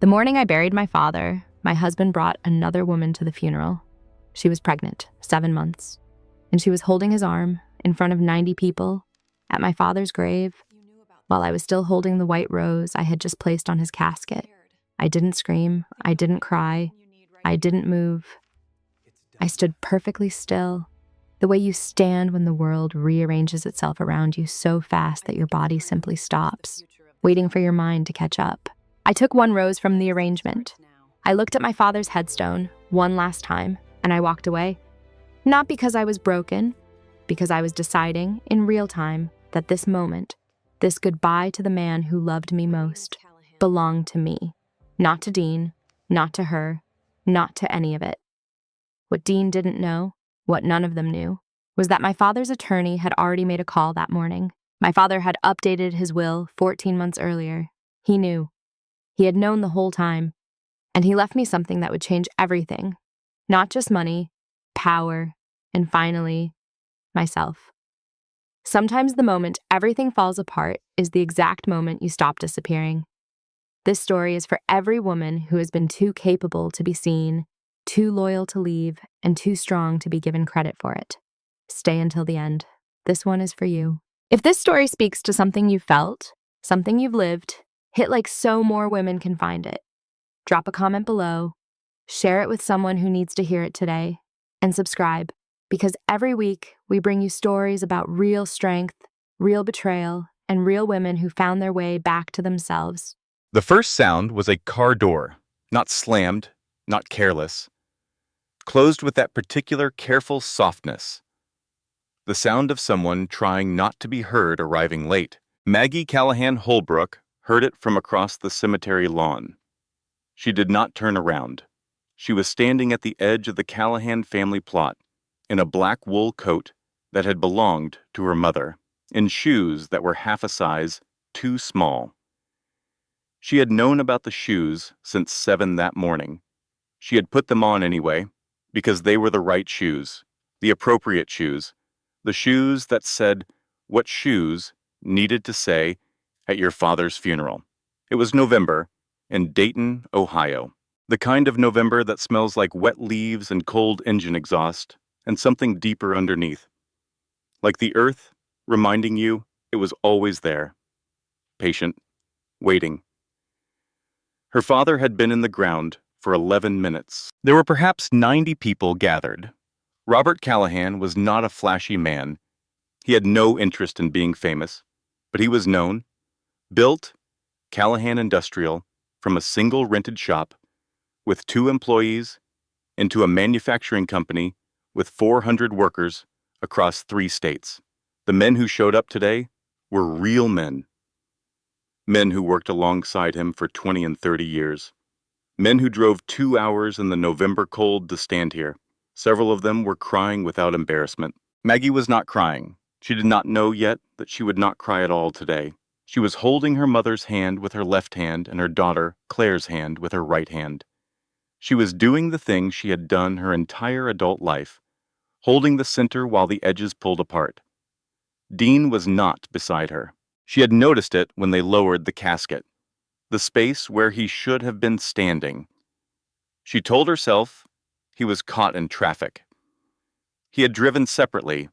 The morning I buried my father, my husband brought another woman to the funeral. She was pregnant, 7 months, and she was holding his arm in front of 90 people at my father's grave while I was still holding the white rose I had just placed on his casket. I didn't scream, I didn't cry, I didn't move. I stood perfectly still, the way you stand when the world rearranges itself around you so fast that your body simply stops, waiting for your mind to catch up. I took one rose from the arrangement. I looked at my father's headstone one last time, and I walked away. Not because I was broken, because I was deciding in real time that this moment, this goodbye to the man who loved me most, belonged to me. Not to Dean, not to her, not to any of it. What Dean didn't know, what none of them knew, was that my father's attorney had already made a call that morning. My father had updated his will 14 months earlier. He knew. He had known the whole time. And he left me something that would change everything. Not just money, power, and finally, myself. Sometimes the moment everything falls apart is the exact moment you stop disappearing. This story is for every woman who has been too capable to be seen, too loyal to leave, and too strong to be given credit for it. Stay until the end. This one is for you. If this story speaks to something you felt, something you've lived, hit like so more women can find it. Drop a comment below, share it with someone who needs to hear it today, and subscribe, because every week we bring you stories about real strength, real betrayal, and real women who found their way back to themselves. The first sound was a car door, not slammed, not careless, closed with that particular careful softness. The sound of someone trying not to be heard arriving late. Maggie Callahan Holbrook heard it from across the cemetery lawn. She did not turn around. She was standing at the edge of the Callahan family plot, in a black wool coat that had belonged to her mother, in shoes that were half a size too small. She had known about the shoes since 7 that morning. She had put them on anyway, because they were the right shoes, the appropriate shoes, the shoes that said what shoes needed to say at your father's funeral. It was November in Dayton, Ohio. The kind of November that smells like wet leaves and cold engine exhaust, and something deeper underneath. Like the earth, reminding you it was always there. Patient, waiting. Her father had been in the ground for 11 minutes. There were perhaps 90 people gathered. Robert Callahan was not a flashy man. He had no interest in being famous, but he was known. Built Callahan Industrial from a single rented shop with 2 employees into a manufacturing company with 400 workers across 3 states. The men who showed up today were real men. Men who worked alongside him for 20 and 30 years. Men who drove 2 hours in the November cold to stand here. Several of them were crying without embarrassment. Maggie was not crying. She did not know yet that she would not cry at all today. She was holding her mother's hand with her left hand and her daughter, Claire's hand, with her right hand. She was doing the thing she had done her entire adult life, holding the center while the edges pulled apart. Dean was not beside her. She had noticed it when they lowered the casket, the space where he should have been standing. She told herself he was caught in traffic. He had driven separately.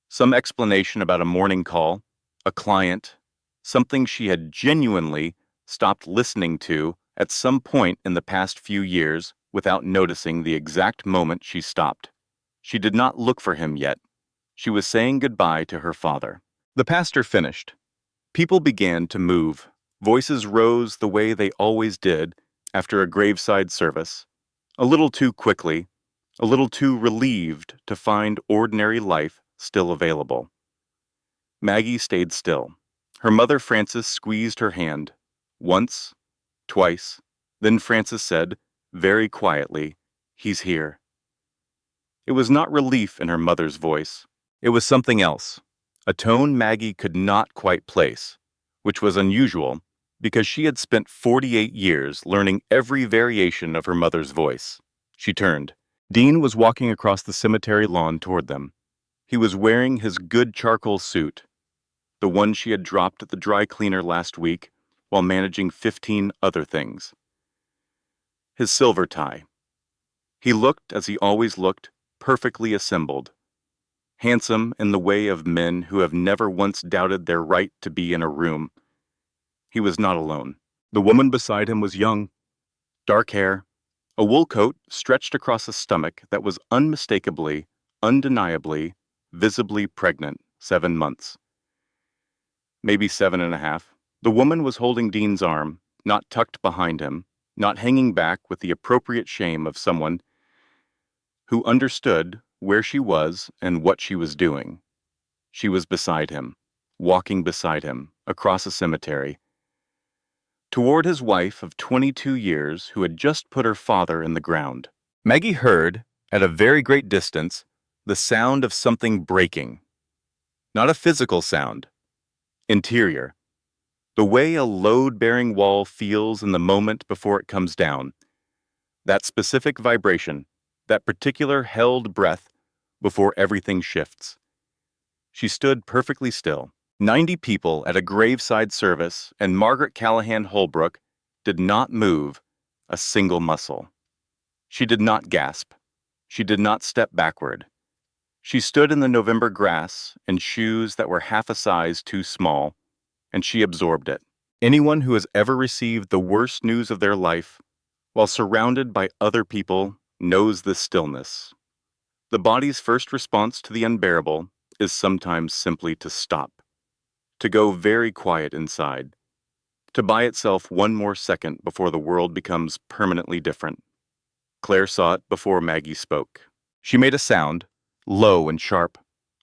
Some explanation about a morning call, a client, something she had genuinely stopped listening to at some point in the past few years without noticing the exact moment she stopped. She did not look for him yet. She was saying goodbye to her father. The pastor finished. People began to move. Voices rose the way they always did after a graveside service, a little too quickly, a little too relieved to find ordinary life still available. Maggie stayed still. Her mother Frances squeezed her hand, once, twice. Then Frances said, very quietly, "He's here." It was not relief in her mother's voice. It was something else, a tone Maggie could not quite place, which was unusual because she had spent 48 years learning every variation of her mother's voice. She turned. Dean was walking across the cemetery lawn toward them. He was wearing his good charcoal suit, the one she had dropped at the dry cleaner last week while managing 15 other things. his silver tie. He looked, as he always looked, perfectly assembled, handsome in the way of men who have never once doubted their right to be in a room. He was not alone. The woman beside him was young, dark hair, a wool coat stretched across a stomach that was unmistakably, undeniably, visibly pregnant, 7 months. Maybe 7.5. The woman was holding Dean's arm, not tucked behind him, not hanging back with the appropriate shame of someone who understood where she was and what she was doing. She was beside him, walking beside him, across a cemetery, toward his wife of 22 years who had just put her father in the ground. Maggie heard, at a very great distance, the sound of something breaking. Not a physical sound. Interior. The way a load-bearing wall feels in the moment before it comes down. That specific vibration, that particular held breath before everything shifts. She stood perfectly still. 90 people at a graveside service, and Margaret Callahan Holbrook did not move a single muscle. She did not gasp. She did not step backward. She stood in the November grass in shoes that were half a size too small, and she absorbed it. Anyone who has ever received the worst news of their life while surrounded by other people knows this stillness. The body's first response to the unbearable is sometimes simply to stop, to go very quiet inside, to buy itself one more second before the world becomes permanently different. Claire saw it before Maggie spoke. She made a sound, low and sharp,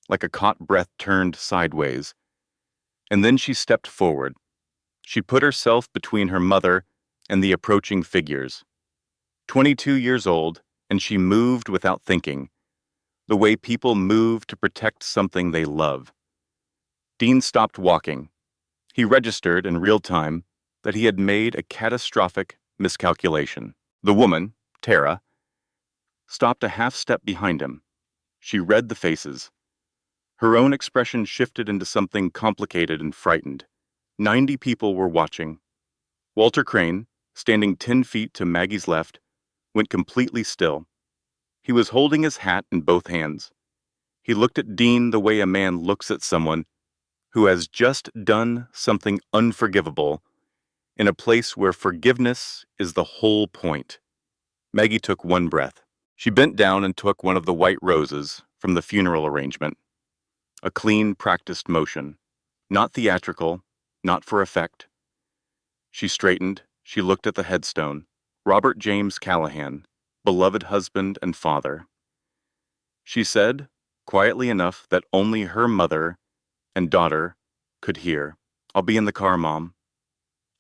like a caught breath turned sideways, and then she stepped forward. She put herself between her mother and the approaching figures. 22 years old, and she moved without thinking, the way people move to protect something they love. Dean stopped walking. He registered in real time that he had made a catastrophic miscalculation. The woman, Tara, stopped a half step behind him. She read the faces. Her own expression shifted into something complicated and frightened. 90 people were watching. Walter Crane, standing 10 feet to Maggie's left, went completely still. He was holding his hat in both hands. He looked at Dean the way a man looks at someone who has just done something unforgivable in a place where forgiveness is the whole point. Maggie took one breath. She bent down and took one of the white roses from the funeral arrangement. A clean, practiced motion. Not theatrical, not for effect. She straightened. She looked at the headstone. Robert James Callahan, beloved husband and father. She said, quietly enough that only her mother and daughter could hear, "I'll be in the car, Mom."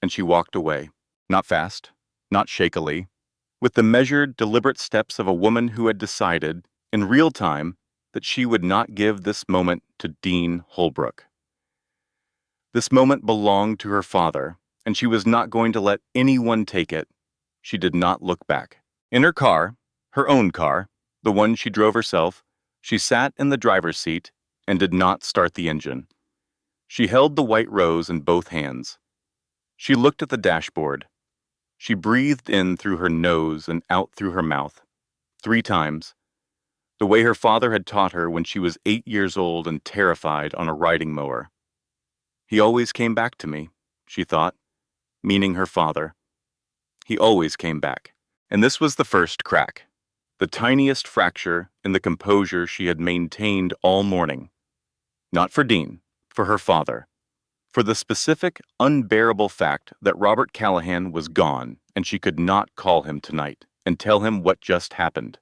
And she walked away. Not fast, not shakily, with the measured, deliberate steps of a woman who had decided, in real time, that she would not give this moment to Dean Holbrook. This moment belonged to her father, and she was not going to let anyone take it. She did not look back. In her car, her own car, the one she drove herself, she sat in the driver's seat and did not start the engine. She held the white rose in both hands. She looked at the dashboard. She breathed in through her nose and out through her mouth, 3 times, the way her father had taught her when she was 8 years old and terrified on a riding mower. He always came back to me, she thought, meaning her father. He always came back. And this was the first crack, the tiniest fracture in the composure she had maintained all morning. Not for Dean, for her father. For the specific, unbearable fact that Robert Callahan was gone and she could not call him tonight and tell him what just happened.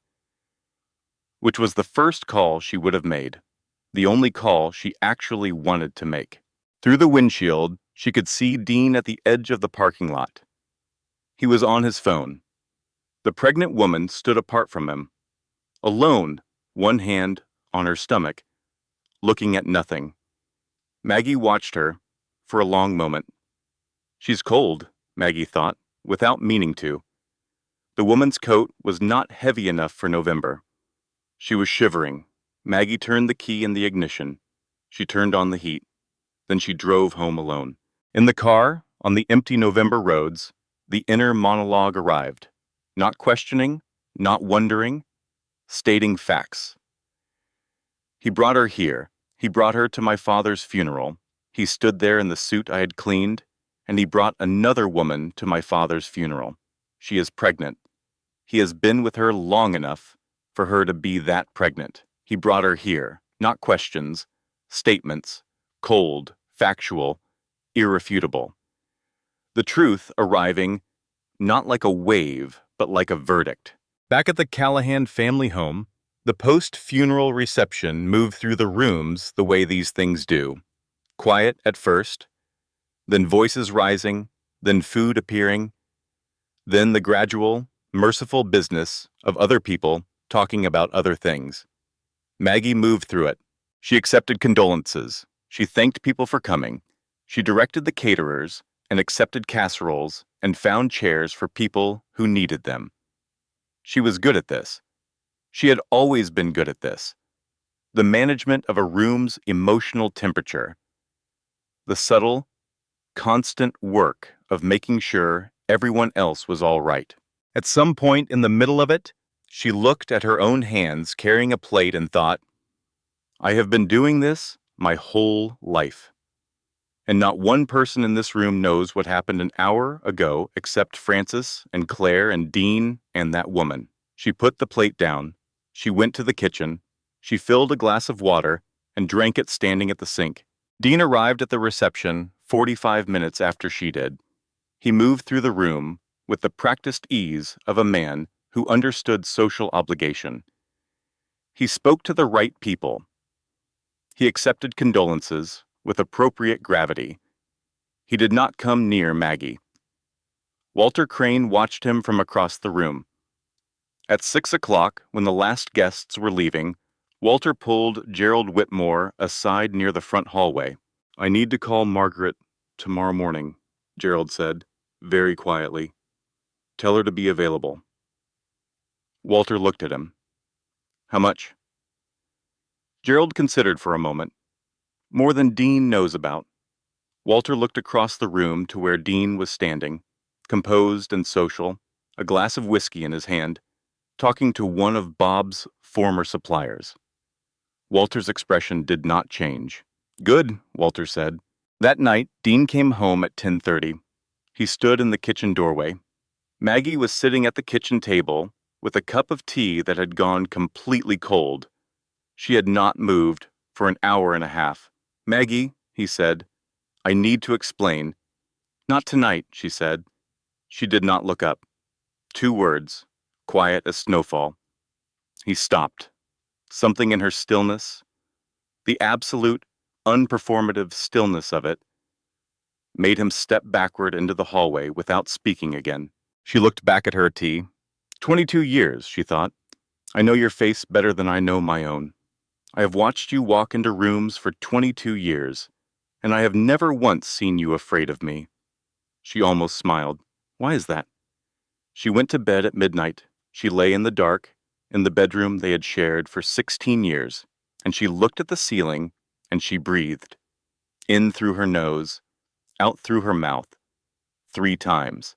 Which was the first call she would have made, the only call she actually wanted to make. Through the windshield, she could see Dean at the edge of the parking lot. He was on his phone. The pregnant woman stood apart from him, alone, one hand on her stomach, looking at nothing. Maggie watched her for a long moment. She's cold, Maggie thought, without meaning to. The woman's coat was not heavy enough for November. She was shivering. Maggie turned the key in the ignition. She turned on the heat. Then she drove home alone. In the car, on the empty November roads, the inner monologue arrived. not questioning, not wondering, stating facts. He brought her here. He brought her to my father's funeral. He stood there in the suit I had cleaned, and he brought another woman to my father's funeral. She is pregnant. He has been with her long enough for her to be that pregnant. He brought her here, not questions, statements, cold, factual, irrefutable. The truth arriving not like a wave, but like a verdict. Back at the Callahan family home, the post-funeral reception moved through the rooms the way these things do. Quiet at first, then voices rising, then food appearing, then the gradual, merciful business of other people talking about other things. Maggie moved through it. She accepted condolences. She thanked people for coming. She directed the caterers and accepted casseroles and found chairs for people who needed them. She was good at this. She had always been good at this. The management of a room's emotional temperature. The subtle, constant work of making sure everyone else was all right. At some point in the middle of it, she looked at her own hands carrying a plate and thought, I have been doing this my whole life. And not one person in this room knows what happened an hour ago except Frances and Claire and Dean and that woman. She put the plate down. She went to the kitchen. She filled a glass of water and drank it standing at the sink. Dean arrived at the reception 45 minutes after she did. He moved through the room with the practiced ease of a man who understood social obligation. He spoke to the right people. He accepted condolences with appropriate gravity. He did not come near Maggie. Walter Crane watched him from across the room. At 6 o'clock, when the last guests were leaving, Walter pulled Gerald Whitmore aside near the front hallway. I need to call Margaret tomorrow morning, Gerald said, very quietly. Tell her to be available. Walter looked at him. How much? Gerald considered for a moment. More than Dean knows about. Walter looked across the room to where Dean was standing, composed and social, a glass of whiskey in his hand, talking to one of Bob's former suppliers. Walter's expression did not change. Good, Walter said. That night, Dean came home at 10:30. He stood in the kitchen doorway. Maggie was sitting at the kitchen table with a cup of tea that had gone completely cold. She had not moved for an hour and a half. Maggie, he said, I need to explain. Not tonight, she said. She did not look up. 2 words, quiet as snowfall. He stopped. Something in her stillness, the absolute, unperformative stillness of it, made him step backward into the hallway without speaking again. She looked back at her tea. 22 years, she thought. I know your face better than I know my own. I have watched you walk into rooms for 22 years, and I have never once seen you afraid of me. She almost smiled. Why is that? She went to bed at midnight. She lay in the dark, in the bedroom they had shared for 16 years, and she looked at the ceiling, and she breathed. In through her nose, out through her mouth, 3 times,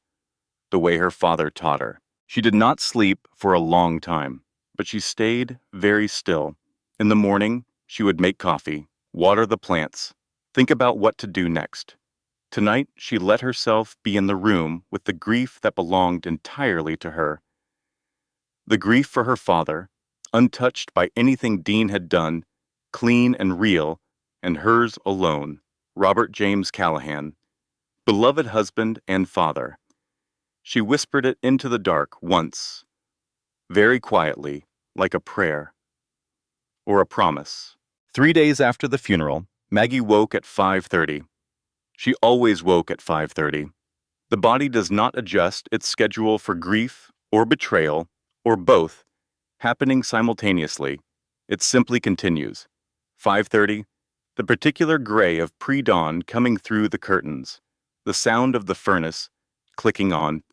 the way her father taught her. She did not sleep for a long time, but she stayed very still. In the morning, she would make coffee, water the plants, think about what to do next. Tonight, she let herself be in the room with the grief that belonged entirely to her. The grief for her father, untouched by anything Dean had done, clean and real, and hers alone, Robert James Callahan, beloved husband and father. She whispered it into the dark once, very quietly, like a prayer. Or a promise. 3 days after the funeral, Maggie woke at 5:30. She always woke at 5:30. The body does not adjust its schedule for grief or betrayal, or both, happening simultaneously. It simply continues. 5:30, the particular gray of pre-dawn coming through the curtains, the sound of the furnace clicking on.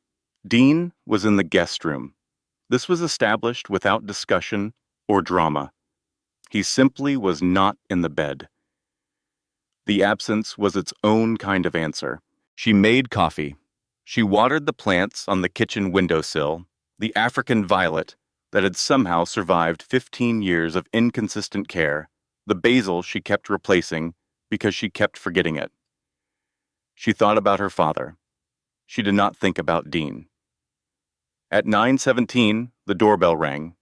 Dean was in the guest room. This was established without discussion or drama. He simply was not in the bed. The absence was its own kind of answer. She made coffee. She watered the plants on the kitchen windowsill, the African violet that had somehow survived 15 years of inconsistent care, the basil she kept replacing because she kept forgetting it. She thought about her father. She did not think about Dean. At 9:17, the doorbell rang.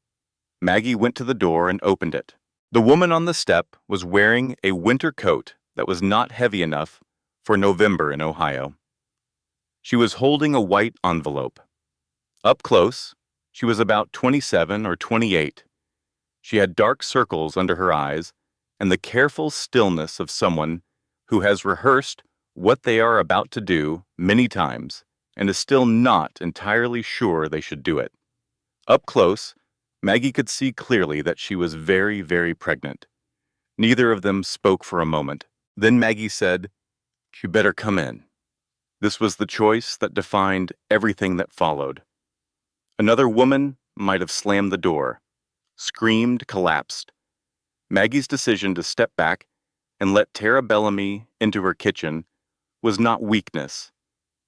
Maggie went to the door and opened it. The woman on the step was wearing a winter coat that was not heavy enough for November in Ohio. She was holding a white envelope. Up close, she was about 27 or 28. She had dark circles under her eyes and the careful stillness of someone who has rehearsed what they are about to do many times and is still not entirely sure they should do it. Up close, Maggie could see clearly that she was very, very pregnant. Neither of them spoke for a moment. Then Maggie said, "You better come in." This was the choice that defined everything that followed. Another woman might have slammed the door, screamed, collapsed. Maggie's decision to step back and let Tara Bellamy into her kitchen was not weakness.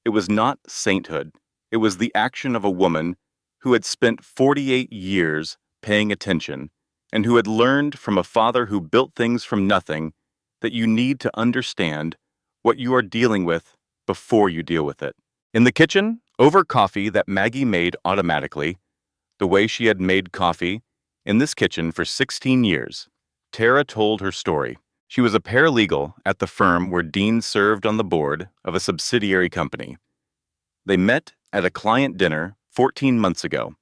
It was not sainthood. It was the action of a woman who had spent 48 years paying attention and who had learned from a father who built things from nothing that you need to understand what you are dealing with before you deal with it. In the kitchen, over coffee that Maggie made automatically, the way she had made coffee in this kitchen for 16 years, Tara told her story. She was a paralegal at the firm where Dean served on the board of a subsidiary company. They met at a client dinner 14 months ago.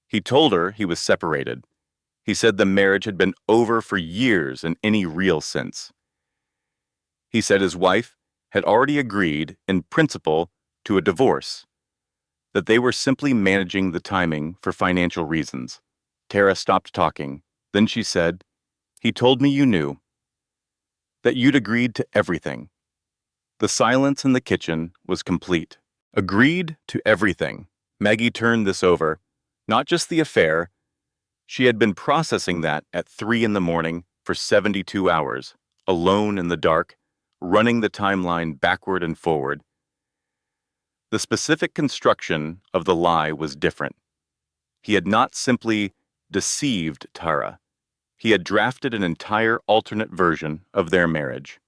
He told her he was separated. He said the marriage had been over for years in any real sense. He said his wife had already agreed in principle to a divorce, that they were simply managing the timing for financial reasons. Tara stopped talking. Then she said, "He told me you knew, that you'd agreed to everything." The silence in the kitchen was complete. Agreed to everything. Maggie turned this over. Not just the affair. She had been processing that at 3 in the morning for 72 hours, alone in the dark, running the timeline backward and forward. The specific construction of the lie was different. He had not simply deceived Tara. He had drafted an entire alternate version of their marriage.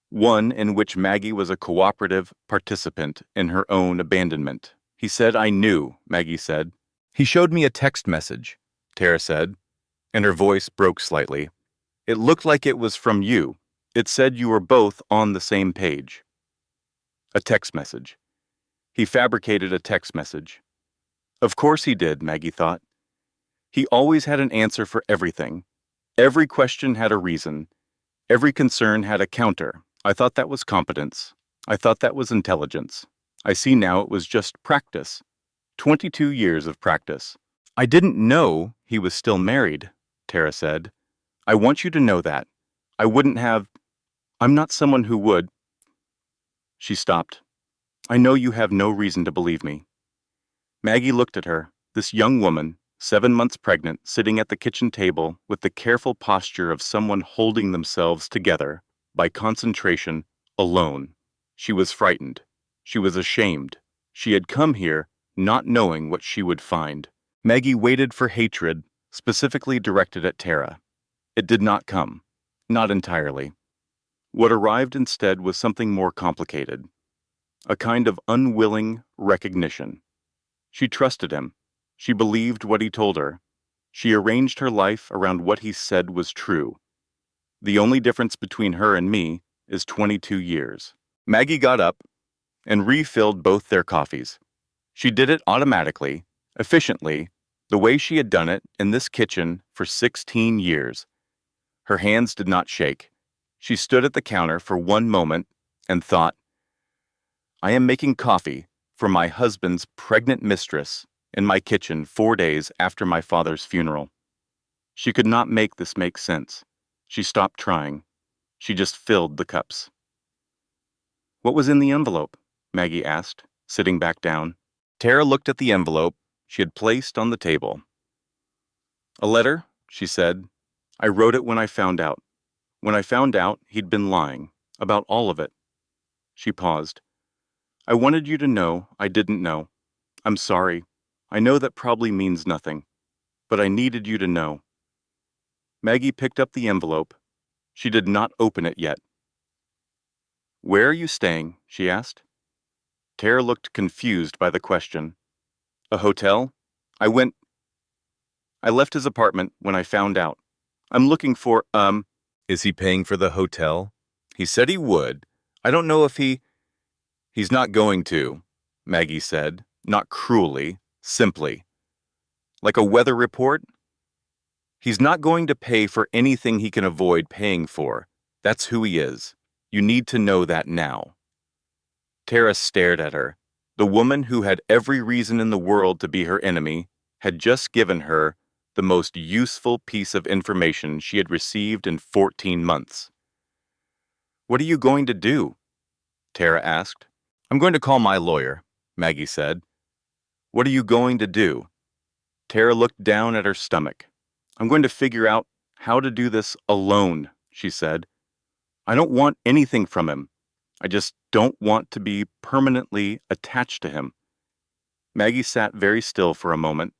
One in which Maggie was a cooperative participant in her own abandonment. "He said I knew," Maggie said. "He showed me a text message," Tara said, and her voice broke slightly. "It looked like it was from you. It said you were both on the same page." A text message. He fabricated a text message. Of course he did, Maggie thought. He always had an answer for everything. Every question had a reason. Every concern had a counter. I thought that was competence. I thought that was intelligence. I see now it was just practice. 22 years of practice. "I didn't know he was still married," Tara said. "I want you to know that. I wouldn't have. I'm not someone who would." She stopped. "I know you have no reason to believe me." Maggie looked at her, this young woman, 7 months pregnant, sitting at the kitchen table with the careful posture of someone holding themselves together by concentration, alone. She was frightened. She was ashamed. She had come here not knowing what she would find. Maggie waited for hatred, specifically directed at Tara. It did not come. Not entirely. What arrived instead was something more complicated. A kind of unwilling recognition. She trusted him. She believed what he told her. She arranged her life around what he said was true. The only difference between her and me is 22 years. Maggie got up and refilled both their coffees. She did it automatically, efficiently, the way she had done it in this kitchen for 16 years. Her hands did not shake. She stood at the counter for one moment and thought, "I am making coffee for my husband's pregnant mistress in my kitchen 4 days after my father's funeral." She could not make this make sense. She stopped trying. She just filled the cups. "What was in the envelope?" Maggie asked, sitting back down. Tara looked at the envelope she had placed on the table. "A letter," she said. "I wrote it when I found out. When I found out he'd been lying, about all of it." She paused. "I wanted you to know I didn't know. I'm sorry. I know that probably means nothing, but I needed you to know. Maggie picked up the envelope. She did not open it yet. Where are you staying? She asked. Tara looked confused by the question. A hotel? I left his apartment when I found out. I'm looking for, Is he paying for the hotel? He said he would. I don't know if He's not going to, Maggie said, not cruelly, simply. Like a weather report? He's not going to pay for anything he can avoid paying for. That's who he is. You need to know that now. Tara stared at her. The woman who had every reason in the world to be her enemy had just given her the most useful piece of information she had received in 14 months. What are you going to do? Tara asked. I'm going to call my lawyer, Maggie said. What are you going to do? Tara looked down at her stomach. I'm going to figure out how to do this alone, she said. I don't want anything from him. I just don't want to be permanently attached to him. Maggie sat very still for a moment.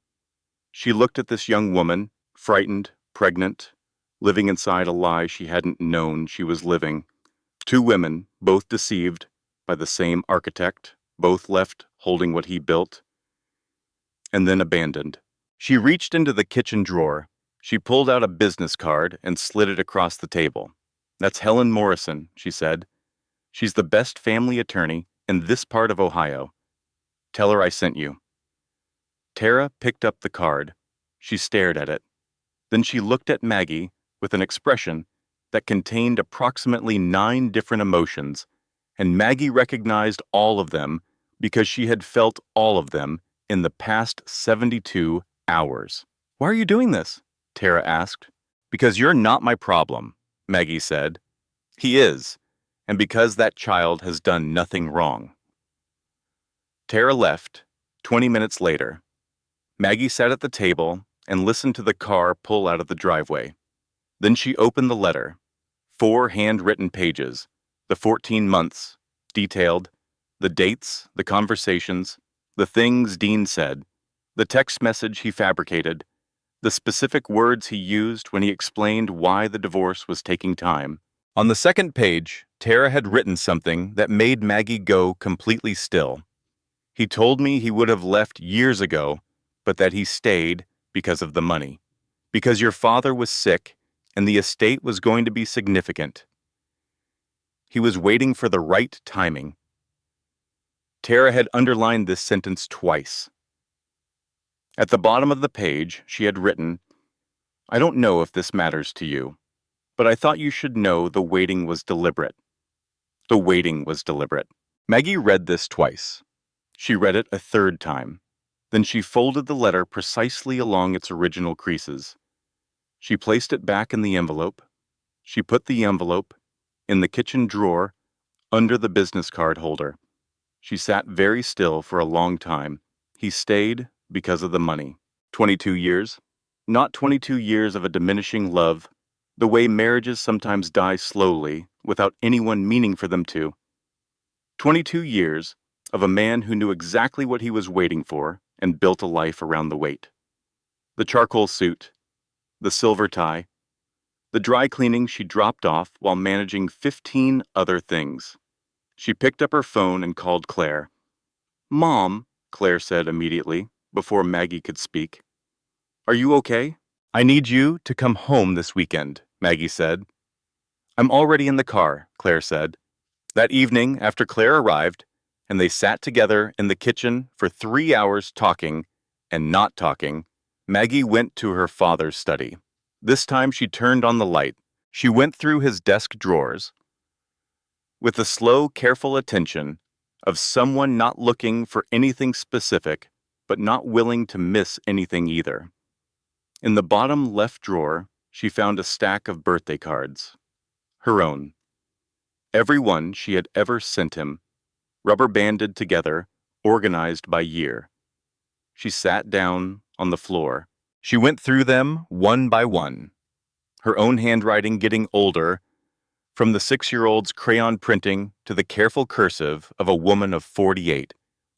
She looked at this young woman, frightened, pregnant, living inside a lie she hadn't known she was living. Two women, both deceived by the same architect, both left holding what he built, and then abandoned. She reached into the kitchen drawer. She pulled out a business card and slid it across the table. That's Helen Morrison, she said. She's the best family attorney in this part of Ohio. Tell her I sent you. Tara picked up the card. She stared at it. Then she looked at Maggie with an expression that contained approximately 9 different emotions, and Maggie recognized all of them because she had felt all of them in the past 72 hours. Why are you doing this? Tara asked. Because you're not my problem, Maggie said. He is, and because that child has done nothing wrong. Tara left. 20 minutes later, Maggie sat at the table and listened to the car pull out of the driveway. Then she opened the letter. 4 handwritten pages, the 14 months, detailed, the dates, the conversations, the things Dean said, the text message he fabricated, the specific words he used when he explained why the divorce was taking time. On the second page, Tara had written something that made Maggie go completely still. He told me he would have left years ago, but that he stayed because of the money. Because your father was sick and the estate was going to be significant. He was waiting for the right timing. Tara had underlined this sentence twice. At the bottom of the page, she had written, I don't know if this matters to you, but I thought you should know the waiting was deliberate. The waiting was deliberate. Maggie read this twice. She read it a third time. Then she folded the letter precisely along its original creases. She placed it back in the envelope. She put the envelope in the kitchen drawer under the business card holder. She sat very still for a long time. He stayed because of the money. 22 years. Not 22 years of a diminishing love, the way marriages sometimes die slowly without anyone meaning for them to. 22 years of a man who knew exactly what he was waiting for and built a life around the wait. The charcoal suit, the silver tie, the dry cleaning she dropped off while managing 15 other things. She picked up her phone and called Claire. Mom, Claire said immediately, before Maggie could speak. Are you okay? I need you to come home this weekend, Maggie said. I'm already in the car, Claire said. That evening, after Claire arrived, and they sat together in the kitchen for 3 hours talking and not talking, Maggie went to her father's study. This time she turned on the light. She went through his desk drawers with the slow, careful attention of someone not looking for anything specific, but not willing to miss anything either. In the bottom left drawer, she found a stack of birthday cards. Her own. Every one she had ever sent him, rubber-banded together, organized by year. She sat down on the floor. She went through them one by one, her own handwriting getting older, from the 6-year-old's crayon printing to the careful cursive of a woman of 48,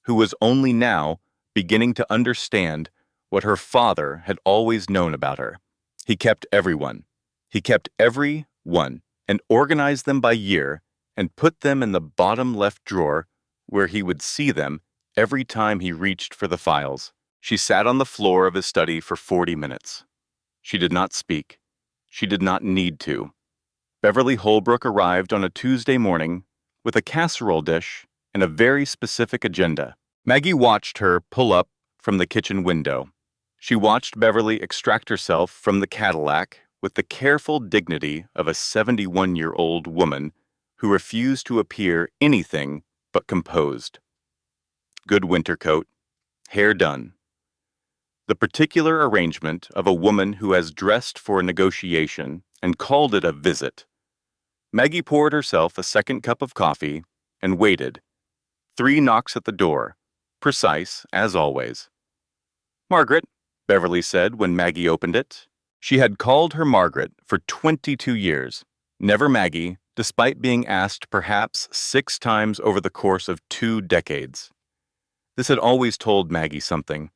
who was only now beginning to understand what her father had always known about her. He kept everyone. He kept every one and organized them by year and put them in the bottom left drawer where he would see them every time he reached for the files. She sat on the floor of his study for 40 minutes. She did not speak. She did not need to. Beverly Holbrook arrived on a Tuesday morning with a casserole dish and a very specific agenda. Maggie watched her pull up from the kitchen window. She watched Beverly extract herself from the Cadillac with the careful dignity of a 71-year-old woman who refused to appear anything but composed. Good winter coat, hair done. The particular arrangement of a woman who has dressed for a negotiation and called it a visit. Maggie poured herself a second cup of coffee and waited. 3 knocks at the door, precise as always. "Margaret," Beverly said when Maggie opened it. She had called her Margaret for 22 years, never Maggie, despite being asked perhaps 6 times over the course of 2 decades. This had always told Maggie something.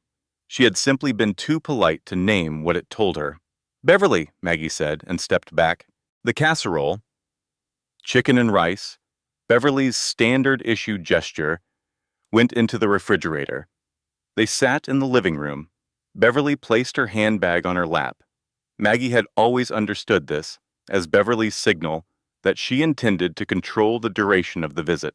She had simply been too polite to name what it told her. "Beverly," Maggie said and stepped back. The casserole, chicken and rice, Beverly's standard-issue gesture, went into the refrigerator. They sat in the living room. Beverly placed her handbag on her lap. Maggie had always understood this as Beverly's signal that she intended to control the duration of the visit.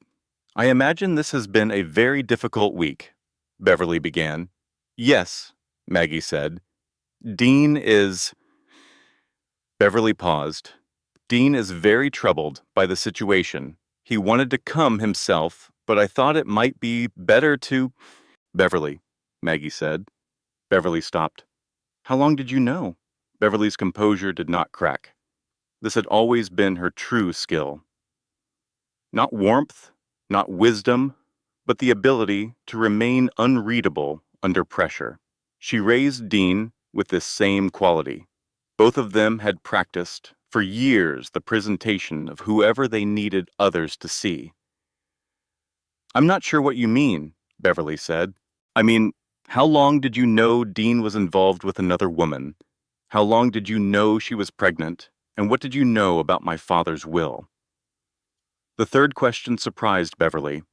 "I imagine this has been a very difficult week," Beverly began. "Yes," Maggie said. "Dean is—" Beverly paused. "Dean is very troubled by the situation. He wanted to come himself, but I thought it might be better to—" "Beverly," Maggie said. Beverly stopped. "How long did you know?" Beverly's composure did not crack. This had always been her true skill. Not warmth, not wisdom, but the ability to remain unreadable under pressure. She raised Dean with this same quality. Both of them had practiced for years the presentation of whoever they needed others to see. "I'm not sure what you mean," Beverly said. "I mean, how long did you know Dean was involved with another woman? How long did you know she was pregnant? And what did you know about my father's will?" The third question surprised Beverly.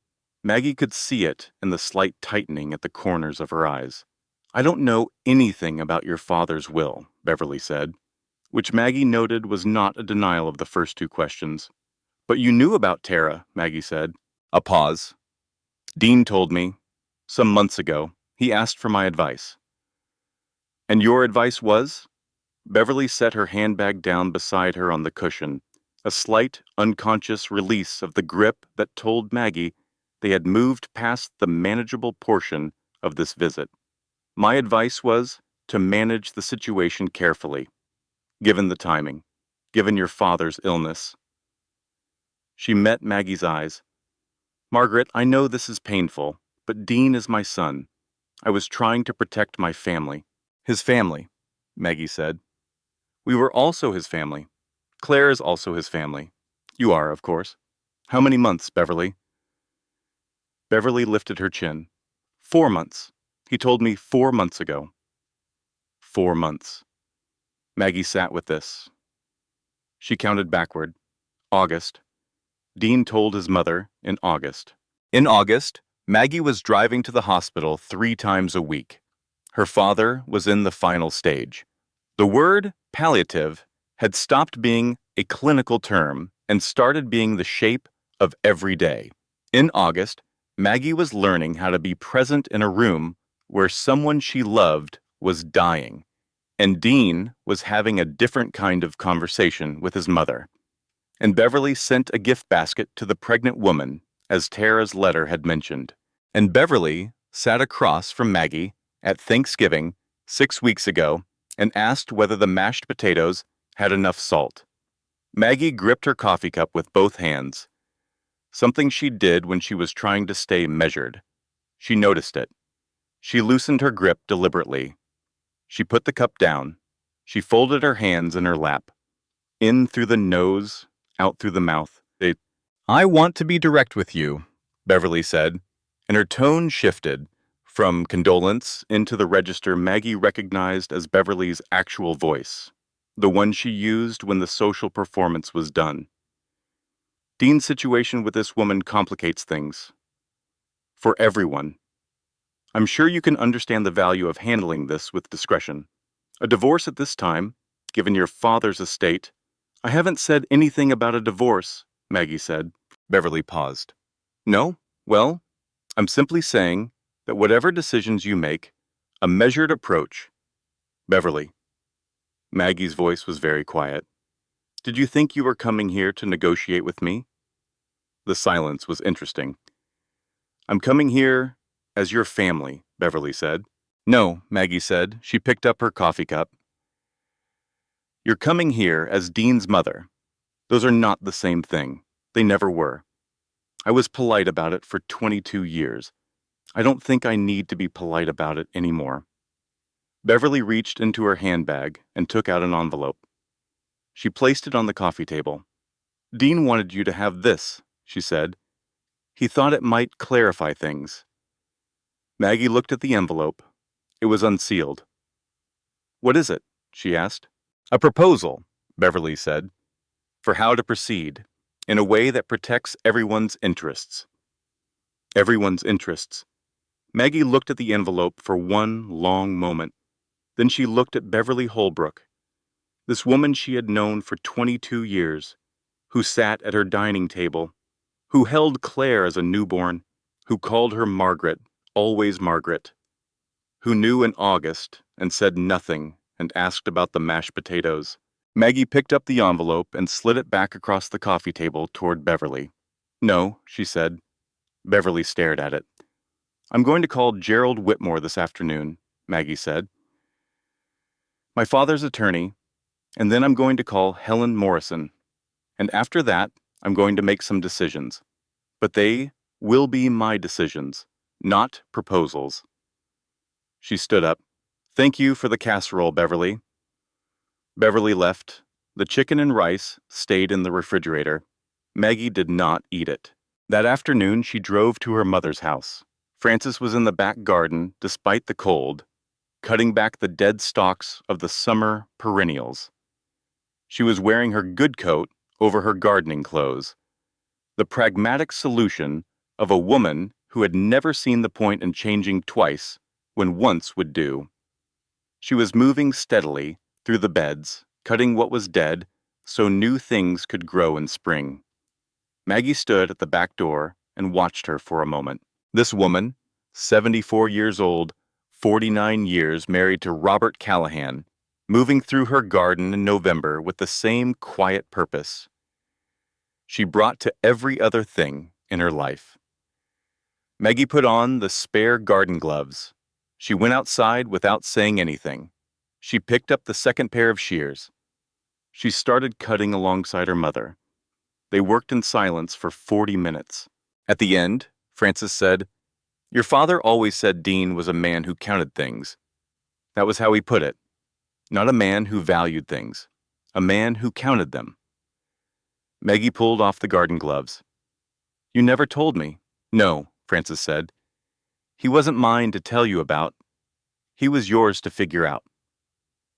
Maggie could see it in the slight tightening at the corners of her eyes. "I don't know anything about your father's will," Beverly said, which Maggie noted was not a denial of the first 2 questions. "But you knew about Tara," Maggie said. A pause. "Dean told me. Some months ago. He asked for my advice." "And your advice was?" Beverly set her handbag down beside her on the cushion, a slight, unconscious release of the grip that told Maggie they had moved past the manageable portion of this visit. "My advice was to manage the situation carefully, given the timing, given your father's illness." She met Maggie's eyes. "Margaret, I know this is painful, but Dean is my son. I was trying to protect my family." "His family," Maggie said. "We were also his family. Claire is also his family. You are, of course. How many months, Beverly?" Beverly lifted her chin. 4 months. He told me 4 months ago." 4 months. Maggie sat with this. She counted backward. August. Dean told his mother in August. In August, Maggie was driving to the hospital 3 times a week. Her father was in the final stage. The word palliative had stopped being a clinical term and started being the shape of every day. In August, Maggie was learning how to be present in a room where someone she loved was dying, and Dean was having a different kind of conversation with his mother. And Beverly sent a gift basket to the pregnant woman, as Tara's letter had mentioned. And Beverly sat across from Maggie at Thanksgiving 6 weeks ago and asked whether the mashed potatoes had enough salt. Maggie gripped her coffee cup with both hands, something she did when she was trying to stay measured. She noticed it. She loosened her grip deliberately. She put the cup down. She folded her hands in her lap. In through the nose, out through the mouth. "I want to be direct with you," Beverly said, and her tone shifted From condolence into the register Maggie recognized as Beverly's actual voice, the one she used when the social performance was done. Dean's situation with this woman complicates things. For everyone. I'm sure you can understand the value of handling this with discretion. A divorce at this time, given your father's estate. I haven't said anything about a divorce, Maggie said. Beverly paused. No? Well, I'm simply saying that whatever decisions you make, a measured approach. Beverly. Maggie's voice was very quiet. Did you think you were coming here to negotiate with me? The silence was interesting. I'm coming here as your family, Beverly said. No, Maggie said. She picked up her coffee cup. You're coming here as Dean's mother. Those are not the same thing. They never were. I was polite about it for 22 years. I don't think I need to be polite about it anymore. Beverly reached into her handbag and took out an envelope. She placed it on the coffee table. Dean wanted you to have this, she said. He thought it might clarify things. Maggie looked at the envelope. It was unsealed. What is it? She asked. A proposal, Beverly said, for how to proceed in a way that protects everyone's interests. Everyone's interests. Maggie looked at the envelope for one long moment. Then she looked at Beverly Holbrook, this woman she had known for 22 years, who sat at her dining table, who held Claire as a newborn, who called her Margaret, always Margaret, who knew in August and said nothing and asked about the mashed potatoes. Maggie picked up the envelope and slid it back across the coffee table toward Beverly. No, she said. Beverly stared at it. I'm going to call Gerald Whitmore this afternoon, Maggie said. My father's attorney, and then I'm going to call Helen Morrison. And after that, I'm going to make some decisions. But they will be my decisions, not proposals. She stood up. Thank you for the casserole, Beverly. Beverly left. The chicken and rice stayed in the refrigerator. Maggie did not eat it. That afternoon, she drove to her mother's house. Frances was in the back garden, despite the cold, cutting back the dead stalks of the summer perennials. She was wearing her good coat over her gardening clothes, the pragmatic solution of a woman who had never seen the point in changing twice when once would do. She was moving steadily through the beds, cutting what was dead so new things could grow in spring. Maggie stood at the back door and watched her for a moment. This woman, 74 years old, 49 years married to Robert Callahan, moving through her garden in November with the same quiet purpose she brought to every other thing in her life. Maggie put on the spare garden gloves. She went outside without saying anything. She picked up the second pair of shears. She started cutting alongside her mother. They worked in silence for 40 minutes. At the end, Frances said, Your father always said Dean was a man who counted things. That was how he put it. Not a man who valued things. A man who counted them. Maggie pulled off the garden gloves. You never told me. No, Frances said. He wasn't mine to tell you about. He was yours to figure out.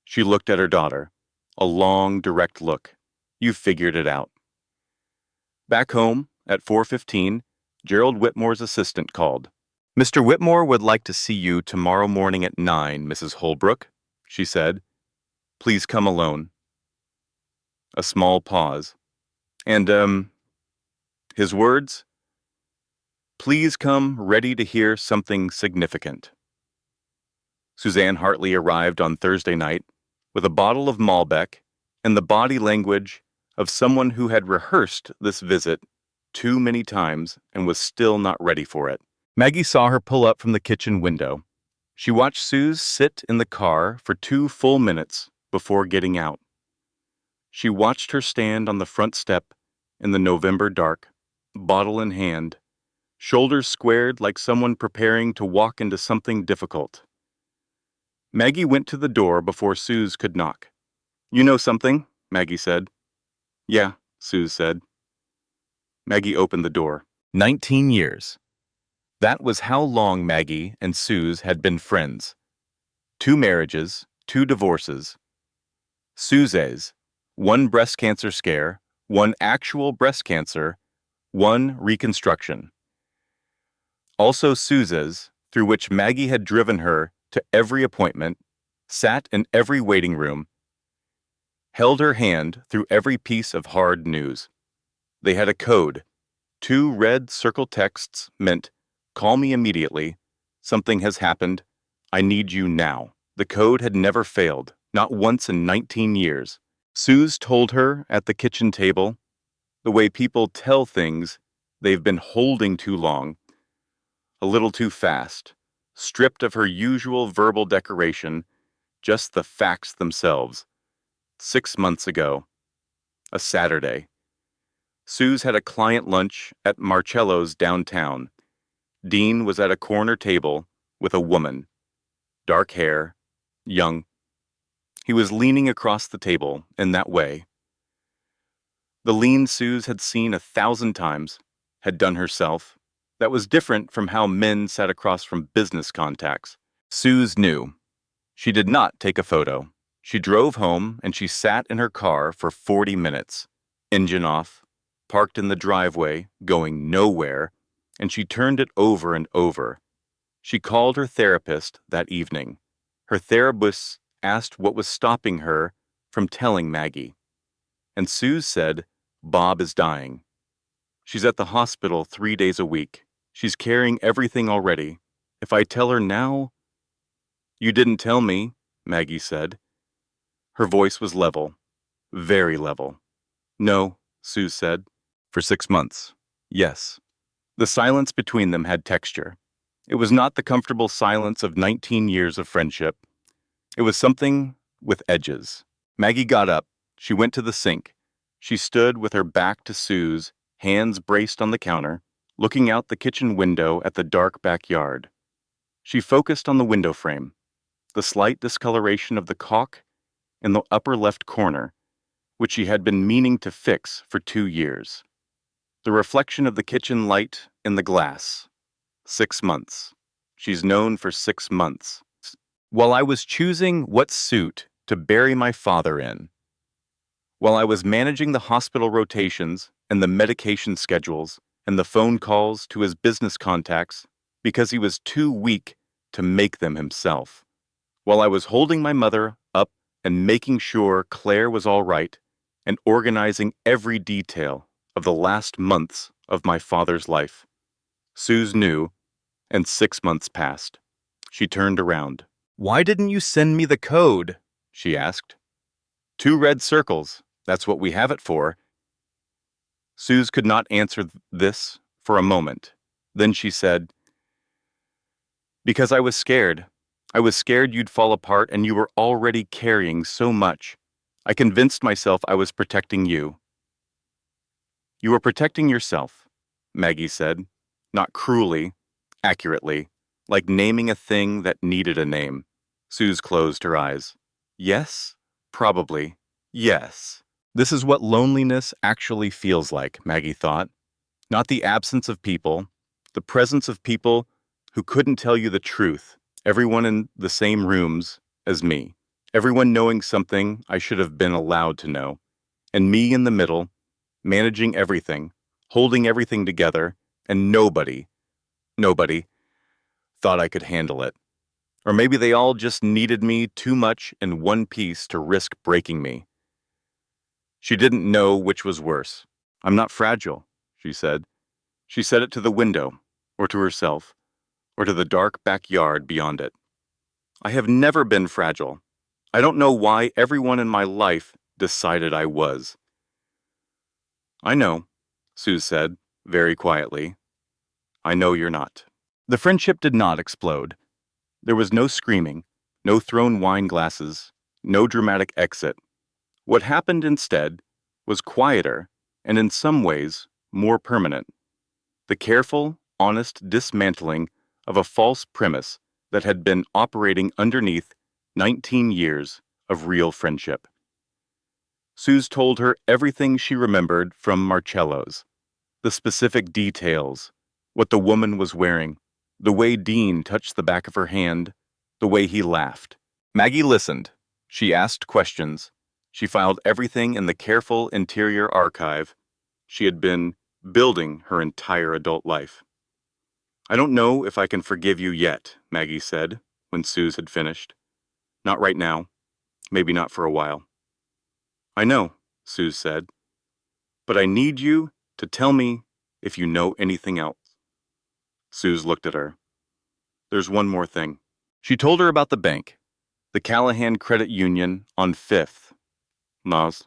She looked at her daughter. A long, direct look. You figured it out. Back home, at 4:15, Gerald Whitmore's assistant called. Mr. Whitmore would like to see you tomorrow morning at 9, Mrs. Holbrook, she said. Please come alone. A small pause. And, his words? Please come ready to hear something significant. Suzanne Hartley arrived on Thursday night with a bottle of Malbec and the body language of someone who had rehearsed this visit too many times and was still not ready for it. Maggie saw her pull up from the kitchen window. She watched Suze sit in the car for 2 full minutes before getting out. She watched her stand on the front step in the November dark, bottle in hand, shoulders squared like someone preparing to walk into something difficult. Maggie went to the door before Suze could knock. You know something? Maggie said. Yeah, Suze said. Maggie opened the door. 19 years. That was how long Maggie and Suze had been friends. 2 marriages, 2 divorces. Suze's, 1 breast cancer scare, 1 actual breast cancer, 1 reconstruction. Also Suze's, through which Maggie had driven her to every appointment, sat in every waiting room, held her hand through every piece of hard news. They had a code. 2 red circle texts meant, "Call me immediately. Something has happened. I need you now." The code had never failed, not once in 19 years. Suze told her at the kitchen table, the way people tell things they've been holding too long, a little too fast, stripped of her usual verbal decoration, just the facts themselves. 6 months ago, a Saturday, Suze had a client lunch at Marcello's downtown. Dean was at a corner table with a woman, dark hair, young. He was leaning across the table in that way. The lean Suze had seen 1,000 times, had done herself. That was different from how men sat across from business contacts. Suze knew. She did not take a photo. She drove home and she sat in her car for 40 minutes, engine off, parked in the driveway, going nowhere, and she turned it over and over. She called her therapist that evening. Her therapist asked what was stopping her from telling Maggie. And Suze said, "Bob is dying. She's at the hospital 3 days a week. She's carrying everything already. If I tell her now—" "You didn't tell me," Maggie said. Her voice was level, very level. "No," Suze said. "For 6 months. Yes." The silence between them had texture. It was not the comfortable silence of 19 years of friendship. It was something with edges. Maggie got up. She went to the sink. She stood with her back to Suze, hands braced on the counter, looking out the kitchen window at the dark backyard. She focused on the window frame, the slight discoloration of the caulk in the upper left corner, which she had been meaning to fix for 2 years. The reflection of the kitchen light in the glass. 6 months. She's known for 6 months. While I was choosing what suit to bury my father in, while I was managing the hospital rotations and the medication schedules and the phone calls to his business contacts because he was too weak to make them himself, while I was holding my mother up and making sure Claire was all right and organizing every detail of the last months of my father's life, Suze knew, and 6 months passed. She turned around. "Why didn't you send me the code?" she asked. 2 red circles. That's what we have it for. Suze could not answer this for a moment. Then she said, "Because I was scared. I was scared you'd fall apart and you were already carrying so much. I convinced myself I was protecting you." "You were protecting yourself," Maggie said, not cruelly, accurately, like naming a thing that needed a name. Suze closed her eyes. "Yes, probably. Yes." This is what loneliness actually feels like, Maggie thought. Not the absence of people, the presence of people who couldn't tell you the truth, everyone in the same rooms as me, everyone knowing something I should have been allowed to know, and me in the middle, managing everything, holding everything together, and nobody thought I could handle it. Or maybe they all just needed me too much in one piece to risk breaking me. She didn't know which was worse. "I'm not fragile," she said. She said it to the window, or to herself, or to the dark backyard beyond it. "I have never been fragile. I don't know why everyone in my life decided I was." "I know," Suze said, very quietly. "I know you're not." The friendship did not explode. There was no screaming, no thrown wine glasses, no dramatic exit. What happened instead was quieter and in some ways more permanent. The careful, honest dismantling of a false premise that had been operating underneath 19 years of real friendship. Suze told her everything she remembered from Marcello's, the specific details, what the woman was wearing, The way Dean touched the back of her hand, the way he laughed. Maggie listened. She asked questions. She filed everything in the careful interior archive she had been building her entire adult life. "I don't know if I can forgive you yet," Maggie said, when Suze had finished. "Not right now. Maybe not for a while." "I know," Suze said, "but I need you to tell me if you know anything else." Suze looked at her. "There's one more thing." She told her about the bank, the Callahan Credit Union on 5th, Nas.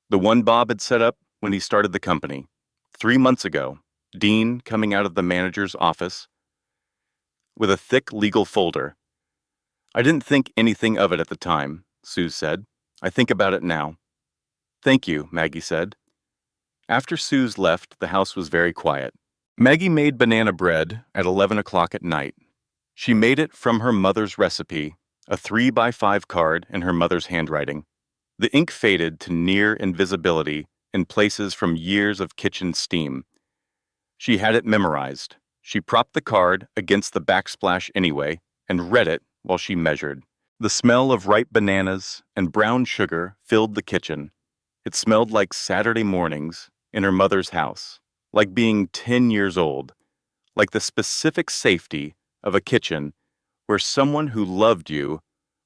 The one Bob had set up when he started the company. 3 months ago, Dean coming out of the manager's office with a thick legal folder. "I didn't think anything of it at the time," Suze said. "I think about it now." "Thank you," Maggie said. After Suze left, the house was very quiet. Maggie made banana bread at 11 o'clock at night. She made it from her mother's recipe, a 3x5 card in her mother's handwriting. The ink faded to near invisibility in places from years of kitchen steam. She had it memorized. She propped the card against the backsplash anyway and read it while she measured. The smell of ripe bananas and brown sugar filled the kitchen. It smelled like Saturday mornings in her mother's house, like being 10 years old, like the specific safety of a kitchen where someone who loved you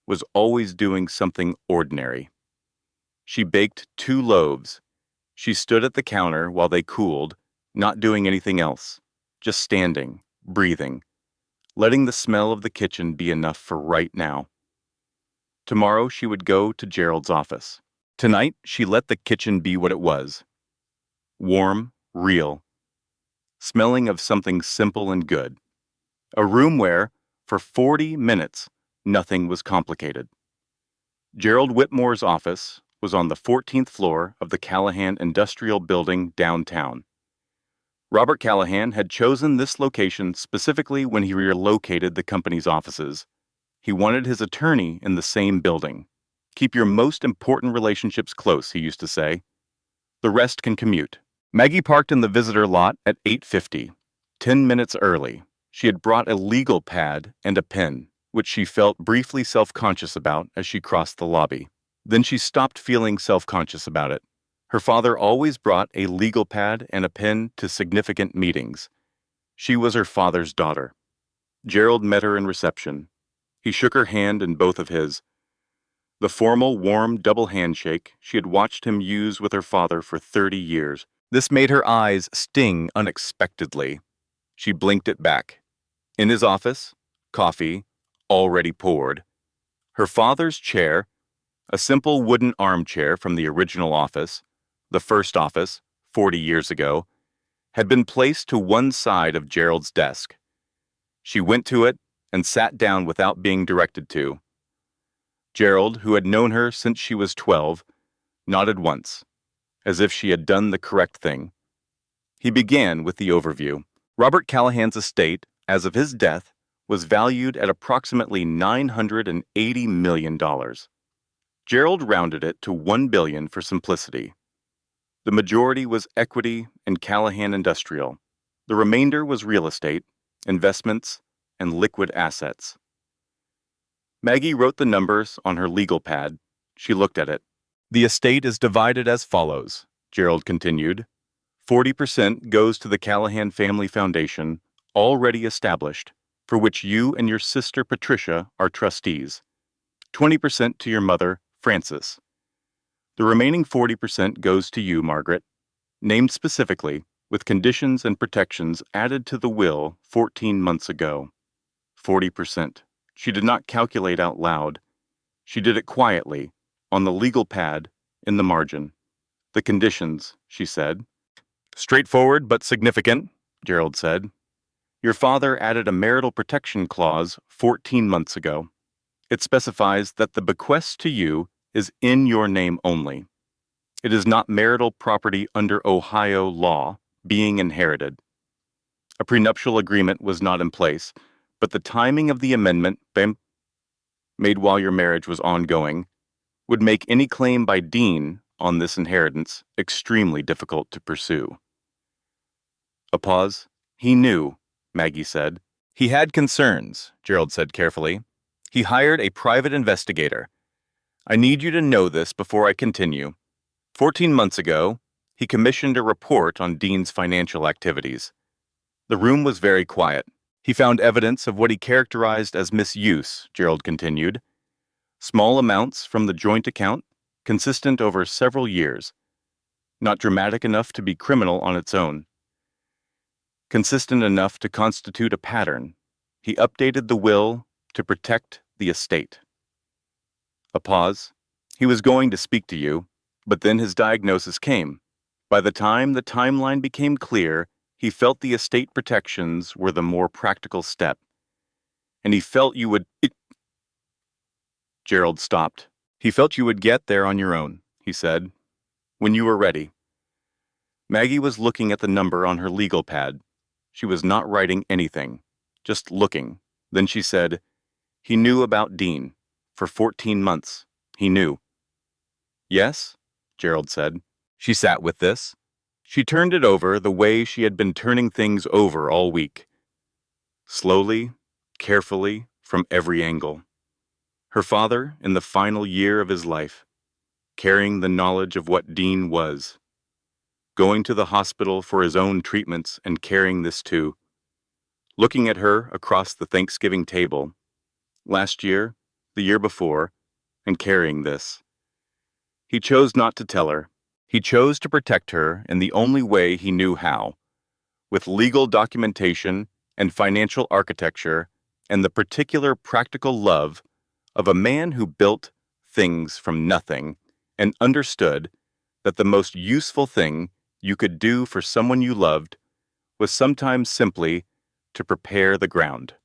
was always doing something ordinary. She baked 2 loaves. She stood at the counter while they cooled, not doing anything else, just standing, breathing, letting the smell of the kitchen be enough for right now. Tomorrow she would go to Gerald's office. Tonight she let the kitchen be what it was. Warm, real, smelling of something simple and good. A room where, for 40 minutes, nothing was complicated. Gerald Whitmore's office was on the 14th floor of the Callahan Industrial Building downtown. Robert Callahan had chosen this location specifically when he relocated the company's offices. He wanted his attorney in the same building. "Keep your most important relationships close," he used to say. "The rest can commute." Maggie parked in the visitor lot at 8:50, 10 minutes early. She had brought a legal pad and a pen, which she felt briefly self-conscious about as she crossed the lobby. Then she stopped feeling self-conscious about it. Her father always brought a legal pad and a pen to significant meetings. She was her father's daughter. Gerald met her in reception. He shook her hand in both of his. The formal, warm double handshake she had watched him use with her father for 30 years. This made her eyes sting unexpectedly. She blinked it back. In his office, coffee, already poured. Her father's chair, a simple wooden armchair from the original office, the first office, 40 years ago, had been placed to one side of Gerald's desk. She went to it and sat down without being directed to. Gerald, who had known her since she was 12, nodded once, as if she had done the correct thing. He began with the overview. Robert Callahan's estate, as of his death, was valued at approximately $980 million. Gerald rounded it to $1 billion for simplicity. The majority was equity in Callahan Industrial. The remainder was real estate, investments, and liquid assets. Maggie wrote the numbers on her legal pad. She looked at it. "The estate is divided as follows," Gerald continued. 40% goes to the Callahan Family Foundation, already established, for which you and your sister Patricia are trustees. 20% to your mother, Frances. The remaining 40% goes to you, Margaret, named specifically, with conditions and protections added to the will 14 months ago. 40%. She did not calculate out loud. She did it quietly, on the legal pad, in the margin. "The conditions," she said. "Straightforward but significant," Gerald said. "Your father added a marital protection clause 14 months ago. It specifies that the bequest to you is in your name only. It is not marital property under Ohio law, being inherited. A prenuptial agreement was not in place, but the timing of the amendment, made while your marriage was ongoing, would make any claim by Dean on this inheritance extremely difficult to pursue." A pause. "He knew," Maggie said. He had concerns, Gerald said carefully. He hired a private investigator. I need you to know this before I continue. 14 months ago, he commissioned a report on Dean's financial activities. The room was very quiet. He found evidence of what he characterized as misuse, Gerald continued. Small amounts from the joint account, consistent over several years. Not dramatic enough to be criminal on its own. Consistent enough to constitute a pattern. He updated the will to protect the estate. A pause. He was going to speak to you, but then his diagnosis came. By the time the timeline became clear, he felt the estate protections were the more practical step. And he felt you would... Gerald stopped. He felt you would get there on your own, he said, when you were ready. Maggie was looking at the number on her legal pad. She was not writing anything, just looking. Then she said, he knew about Dean. For 14 months. He knew. Yes, Gerald said. She sat with this. She turned it over the way she had been turning things over all week. Slowly, carefully, from every angle. Her father in the final year of his life, carrying the knowledge of what Dean was. Going to the hospital for his own treatments and carrying this too. Looking at her across the Thanksgiving table. Last year, the year before, and carrying this. He chose not to tell her. He chose to protect her in the only way he knew how, with legal documentation and financial architecture and the particular practical love of a man who built things from nothing and understood that the most useful thing you could do for someone you loved was sometimes simply to prepare the ground.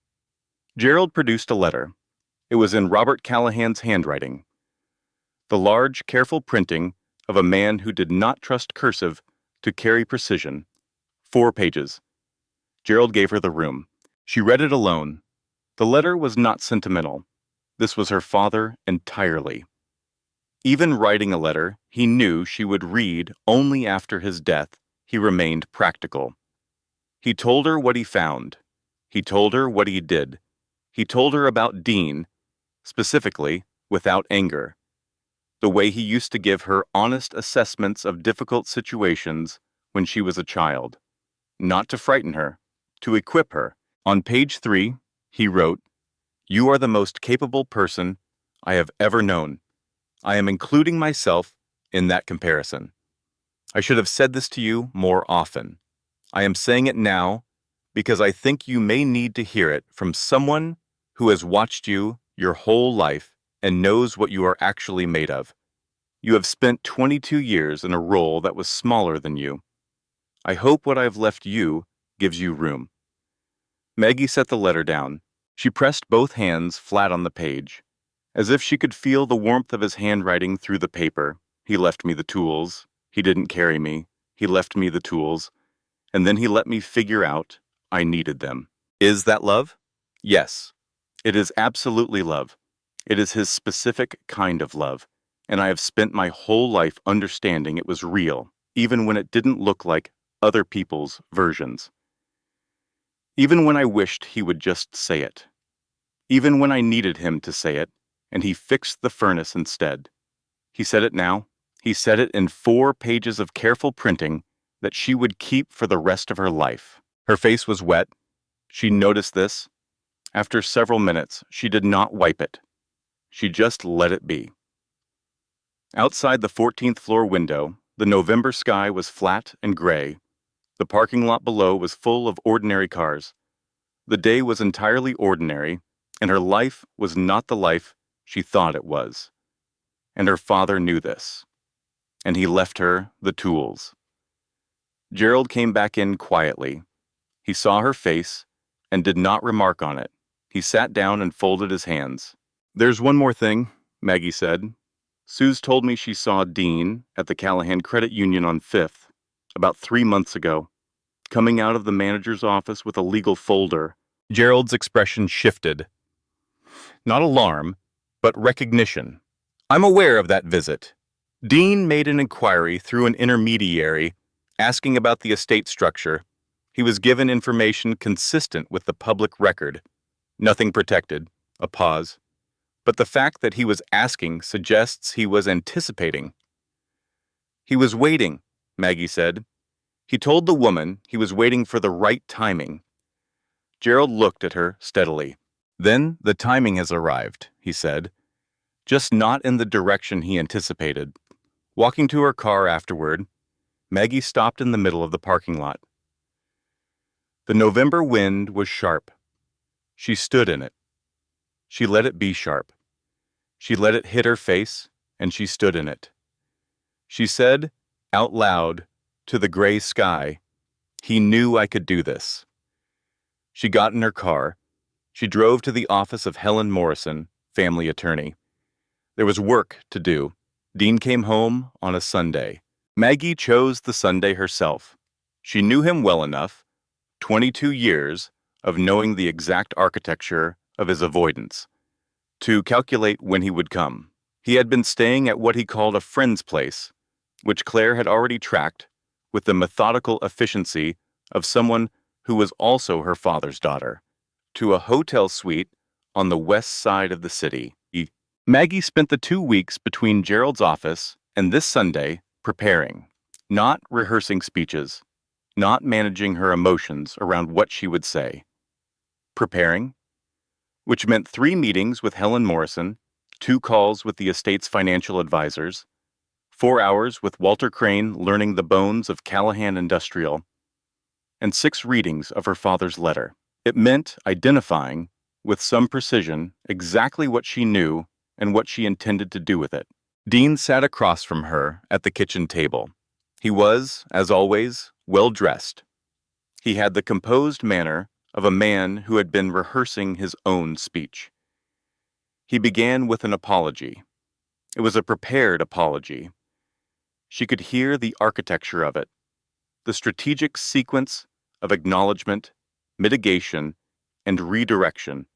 Gerald produced a letter. It was in Robert Callahan's handwriting. The large, careful printing of a man who did not trust cursive to carry precision. 4 pages. Gerald gave her the room. She read it alone. The letter was not sentimental. This was her father entirely. Even writing a letter he knew she would read only after his death, he remained practical. He told her what he found. He told her what he did. He told her about Dean, specifically, without anger. The way he used to give her honest assessments of difficult situations when she was a child. Not to frighten her, to equip her. On page 3, he wrote, "You are the most capable person I have ever known. I am including myself in that comparison. I should have said this to you more often. I am saying it now because I think you may need to hear it from someone who has watched you your whole life and knows what you are actually made of. You have spent 22 years in a role that was smaller than you. I hope what I have left you gives you room." Maggie set the letter down. She pressed both hands flat on the page, as if she could feel the warmth of his handwriting through the paper. He left me the tools. He didn't carry me. He left me the tools. And then he let me figure out I needed them. Is that love? Yes. It is absolutely love. It is his specific kind of love, and I have spent my whole life understanding it was real, even when it didn't look like other people's versions. Even when I wished he would just say it. Even when I needed him to say it, and he fixed the furnace instead. He said it now. He said it in 4 pages of careful printing that she would keep for the rest of her life. Her face was wet. She noticed this. After several minutes, she did not wipe it. She just let it be. Outside the 14th floor window, the November sky was flat and gray. The parking lot below was full of ordinary cars. The day was entirely ordinary, and her life was not the life she thought it was. And her father knew this. And he left her the tools. Gerald came back in quietly. He saw her face and did not remark on it. He sat down and folded his hands. "There's one more thing," Maggie said. "Suze told me she saw Dean at the Callahan Credit Union on 5th, about 3 months ago, coming out of the manager's office with a legal folder." Gerald's expression shifted. Not alarm, but recognition. "I'm aware of that visit. Dean made an inquiry through an intermediary, asking about the estate structure. He was given information consistent with the public record. Nothing protected. A pause. But the fact that he was asking suggests he was anticipating. He was waiting, Maggie said. He told the woman he was waiting for the right timing. Gerald looked at her steadily. Then the timing has arrived, he said, just not in the direction he anticipated. Walking to her car afterward, Maggie stopped in the middle of the parking lot. The November wind was sharp. She stood in it. She let it be sharp. She let it hit her face, and she stood in it. She said, out loud, to the gray sky, "He knew I could do this." She got in her car. She drove to the office of Helen Morrison, family attorney. There was work to do. Dean came home on a Sunday. Maggie chose the Sunday herself. She knew him well enough, 22 years of knowing the exact architecture of his avoidance, to calculate when he would come. He had been staying at what he called a friend's place, which Claire had already tracked with the methodical efficiency of someone who was also her father's daughter, to a hotel suite on the west side of the city. Maggie spent the 2 weeks between Gerald's office and this Sunday preparing, not rehearsing speeches, not managing her emotions around what she would say. Preparing, which meant 3 meetings with Helen Morrison, 2 calls with the estate's financial advisors, 4 hours with Walter Crane learning the bones of Callahan Industrial, and 6 readings of her father's letter. It meant identifying, with some precision, exactly what she knew and what she intended to do with it. Dean sat across from her at the kitchen table. He was, as always, well-dressed. He had the composed manner of a man who had been rehearsing his own speech. He began with an apology. It was a prepared apology. She could hear the architecture of it, the strategic sequence of acknowledgement, mitigation, and redirection.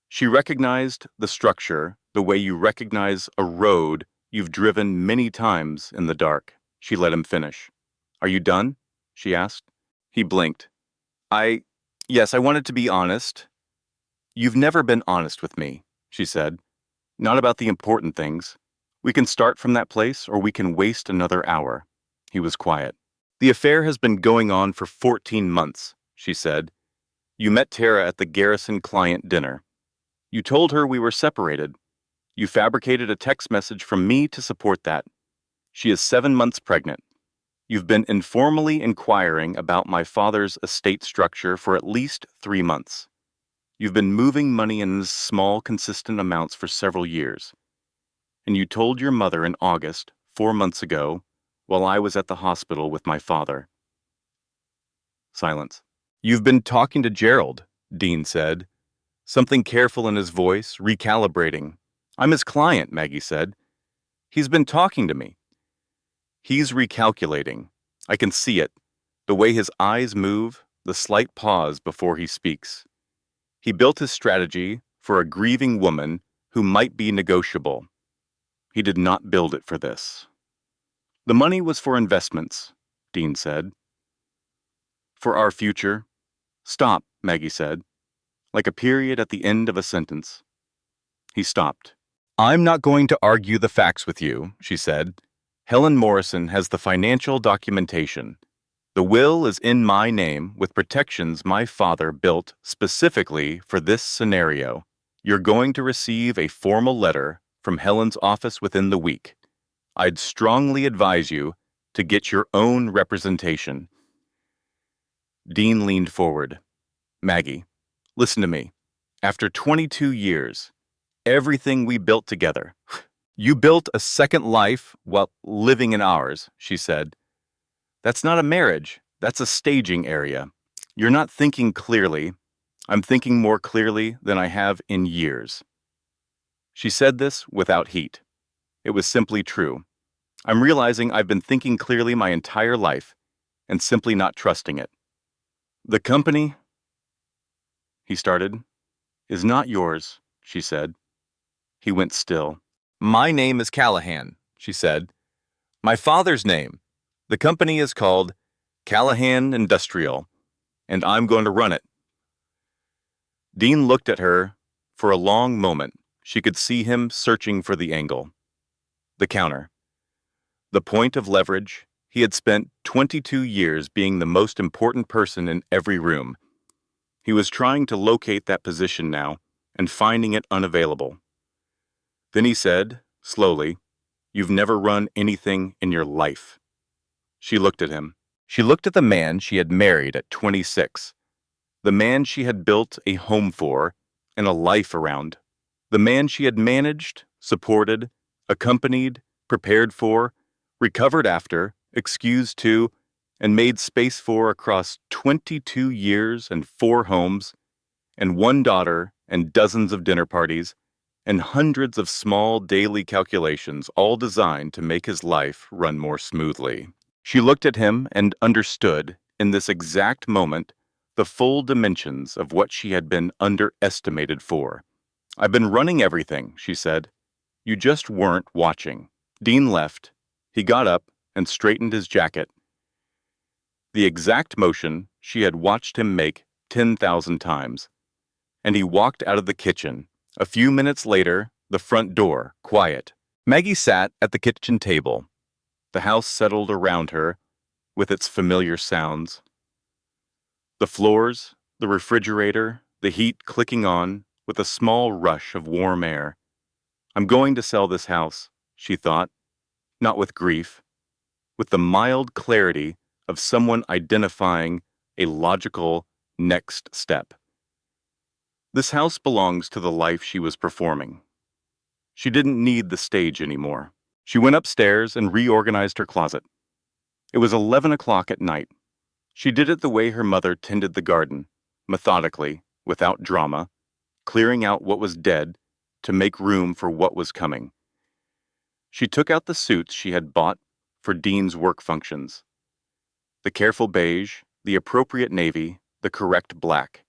She recognized the structure the way you recognize a road you've driven many times in the dark. She let him finish. "Are you done?" she asked. He blinked. Yes, I wanted to be honest." "You've never been honest with me," she said. "Not about the important things. We can start from that place, or we can waste another hour." He was quiet. "The affair has been going on for 14 months, she said. "You met Tara at the Garrison client dinner. You told her we were separated. You fabricated a text message from me to support that. She is 7 months pregnant. You've been informally inquiring about my father's estate structure for at least 3 months. You've been moving money in small, consistent amounts for several years. And you told your mother in August, 4 months ago, while I was at the hospital with my father." Silence. "You've been talking to Gerald," Dean said, something careful in his voice, recalibrating. "I'm his client," Maggie said. "He's been talking to me." "He's recalculating. I can see it. The way his eyes move, the slight pause before he speaks. He built his strategy for a grieving woman who might be negotiable. He did not build it for this." "The money was for investments," Dean said. "For our future." "Stop," Maggie said, like a period at the end of a sentence. He stopped. "I'm not going to argue the facts with you," she said. "Helen Morrison has the financial documentation. The will is in my name with protections my father built specifically for this scenario. You're going to receive a formal letter from Helen's office within the week. I'd strongly advise you to get your own representation." Dean leaned forward. "Maggie, listen to me. After 22 years, everything we built together. You built a second life while living in ours," she said. "That's not a marriage. That's a staging area. You're not thinking clearly. I'm thinking more clearly than I have in years." She said this without heat. It was simply true. I'm realizing I've been thinking clearly my entire life and simply not trusting it. "The company," he started, "is not yours," she said. He went still. "My name is Callahan," she said. "My father's name. The company is called Callahan Industrial, and I'm going to run it. Dean looked at her for a long moment. She could see him searching for the angle. The counter. The point of leverage. He had spent 22 years being the most important person in every room. He was trying to locate that position now and finding it unavailable. Then he said, slowly, "You've never run anything in your life." She looked at him. She looked at the man she had married at 26, the man she had built a home for and a life around, the man she had managed, supported, accompanied, prepared for, recovered after, excused to, and made space for across 22 years and 4 homes, and 1 daughter and dozens of dinner parties, and hundreds of small daily calculations, all designed to make his life run more smoothly. She looked at him and understood, in this exact moment, the full dimensions of what she had been underestimated for. "I've been running everything," she said. "You just weren't watching." Dean left. He got up and straightened his jacket. The exact motion she had watched him make 10,000 times. And he walked out of the kitchen. A few minutes later, the front door, quiet. Maggie sat at the kitchen table. The house settled around her with its familiar sounds. The floors, the refrigerator, the heat clicking on with a small rush of warm air. "I'm going to sell this house," she thought, not with grief, with the mild clarity of someone identifying a logical next step. This house belongs to the life she was performing. She didn't need the stage anymore. She went upstairs and reorganized her closet. It was 11 o'clock at night. She did it the way her mother tended the garden, methodically, without drama, clearing out what was dead to make room for what was coming. She took out the suits she had bought for Dean's work functions. The careful beige, the appropriate navy, the correct black.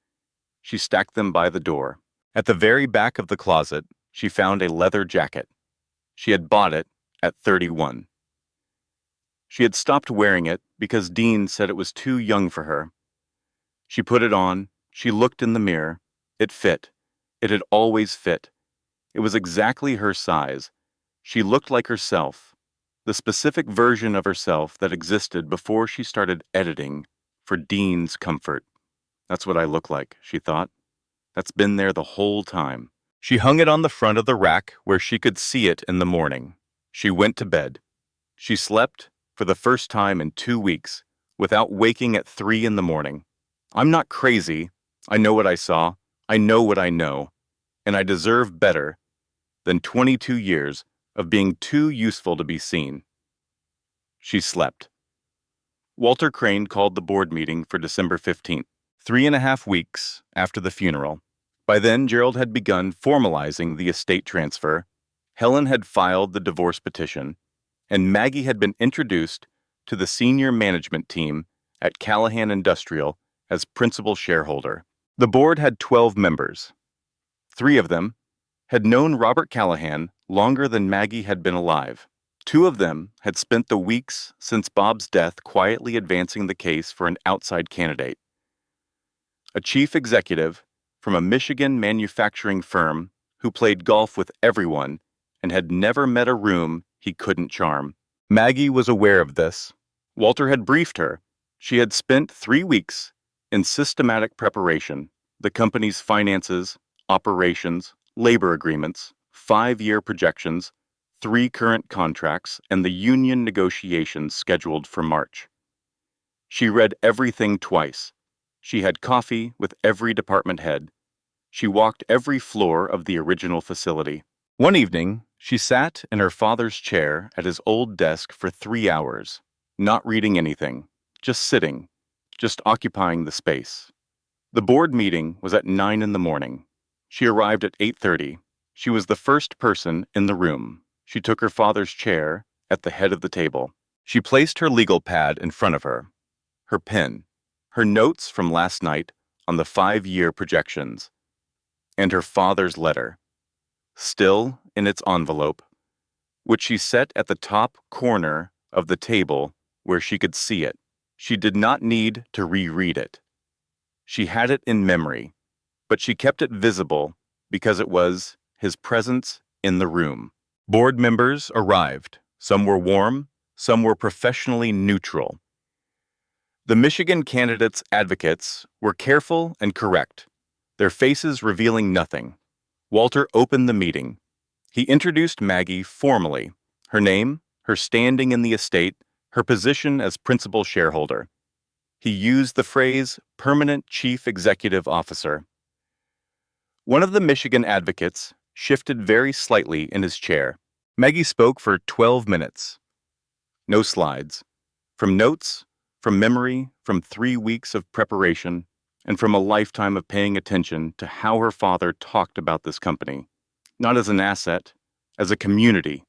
She stacked them by the door. At the very back of the closet, she found a leather jacket. She had bought it at 31. She had stopped wearing it because Dean said it was too young for her. She put it on. She looked in the mirror. It fit. It had always fit. It was exactly her size. She looked like herself, the specific version of herself that existed before she started editing for Dean's comfort. "That's what I look like," she thought. "That's been there the whole time." She hung it on the front of the rack where she could see it in the morning. She went to bed. She slept, for the first time in 2 weeks, without waking at 3 in the morning. "I'm not crazy. I know what I saw. I know what I know. And I deserve better than 22 years of being too useful to be seen." She slept. Walter Crane called the board meeting for December 15th. 3.5 weeks after the funeral. By then, Gerald had begun formalizing the estate transfer, Helen had filed the divorce petition, and Maggie had been introduced to the senior management team at Callahan Industrial as principal shareholder. The board had 12 members. 3 of them had known Robert Callahan longer than Maggie had been alive. 2 of them had spent the weeks since Bob's death quietly advancing the case for an outside candidate. A chief executive from a Michigan manufacturing firm who played golf with everyone and had never met a room he couldn't charm. Maggie was aware of this. Walter had briefed her. She had spent 3 weeks in systematic preparation, the company's finances, operations, labor agreements, 5-year projections, 3 current contracts, and the union negotiations scheduled for March. She read everything twice. She had coffee with every department head. She walked every floor of the original facility. One evening, she sat in her father's chair at his old desk for 3 hours, not reading anything, just sitting, just occupying the space. The board meeting was at 9 in the morning. She arrived at 8:30. She was the first person in the room. She took her father's chair at the head of the table. She placed her legal pad in front of her, her pen, her notes from last night on the 5-year projections, and her father's letter, still in its envelope, which she set at the top corner of the table where she could see it. She did not need to reread it. She had it in memory, but she kept it visible because it was his presence in the room. Board members arrived. Some were warm, some were professionally neutral. The Michigan candidates' advocates were careful and correct, their faces revealing nothing. Walter opened the meeting. He introduced Maggie formally, her name, her standing in the estate, her position as principal shareholder. He used the phrase permanent chief executive officer. One of the Michigan advocates shifted very slightly in his chair. Maggie spoke for 12 minutes. No slides. From notes, from memory, from 3 weeks of preparation, and from a lifetime of paying attention to how her father talked about this company. Not as an asset, as a community.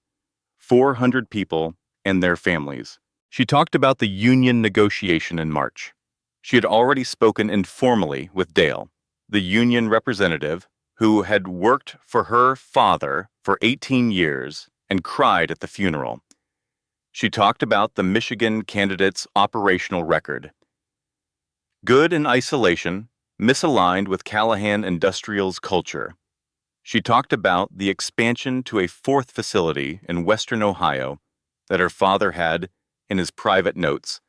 400 people and their families. She talked about the union negotiation in March. She had already spoken informally with Dale, the union representative who had worked for her father for 18 years and cried at the funeral. She talked about the Michigan candidate's operational record. Good in isolation, misaligned with Callahan Industrial's culture. She talked about the expansion to a 4th facility in Western Ohio that her father had in his private notes,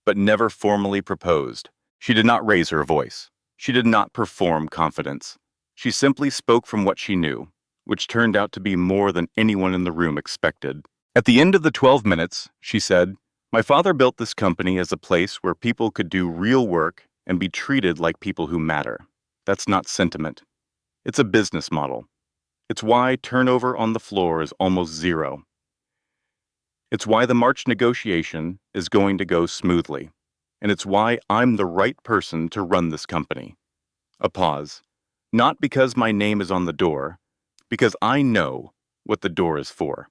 but never formally proposed. She did not raise her voice. She did not perform confidence. She simply spoke from what she knew, which turned out to be more than anyone in the room expected. At the end of the 12 minutes, she said, "My father built this company as a place where people could do real work and be treated like people who matter. That's not sentiment. It's a business model. It's why turnover on the floor is almost zero. It's why the March negotiation is going to go smoothly. And it's why I'm the right person to run this company." A pause. Not because my name is on the door, because I know what the door is for.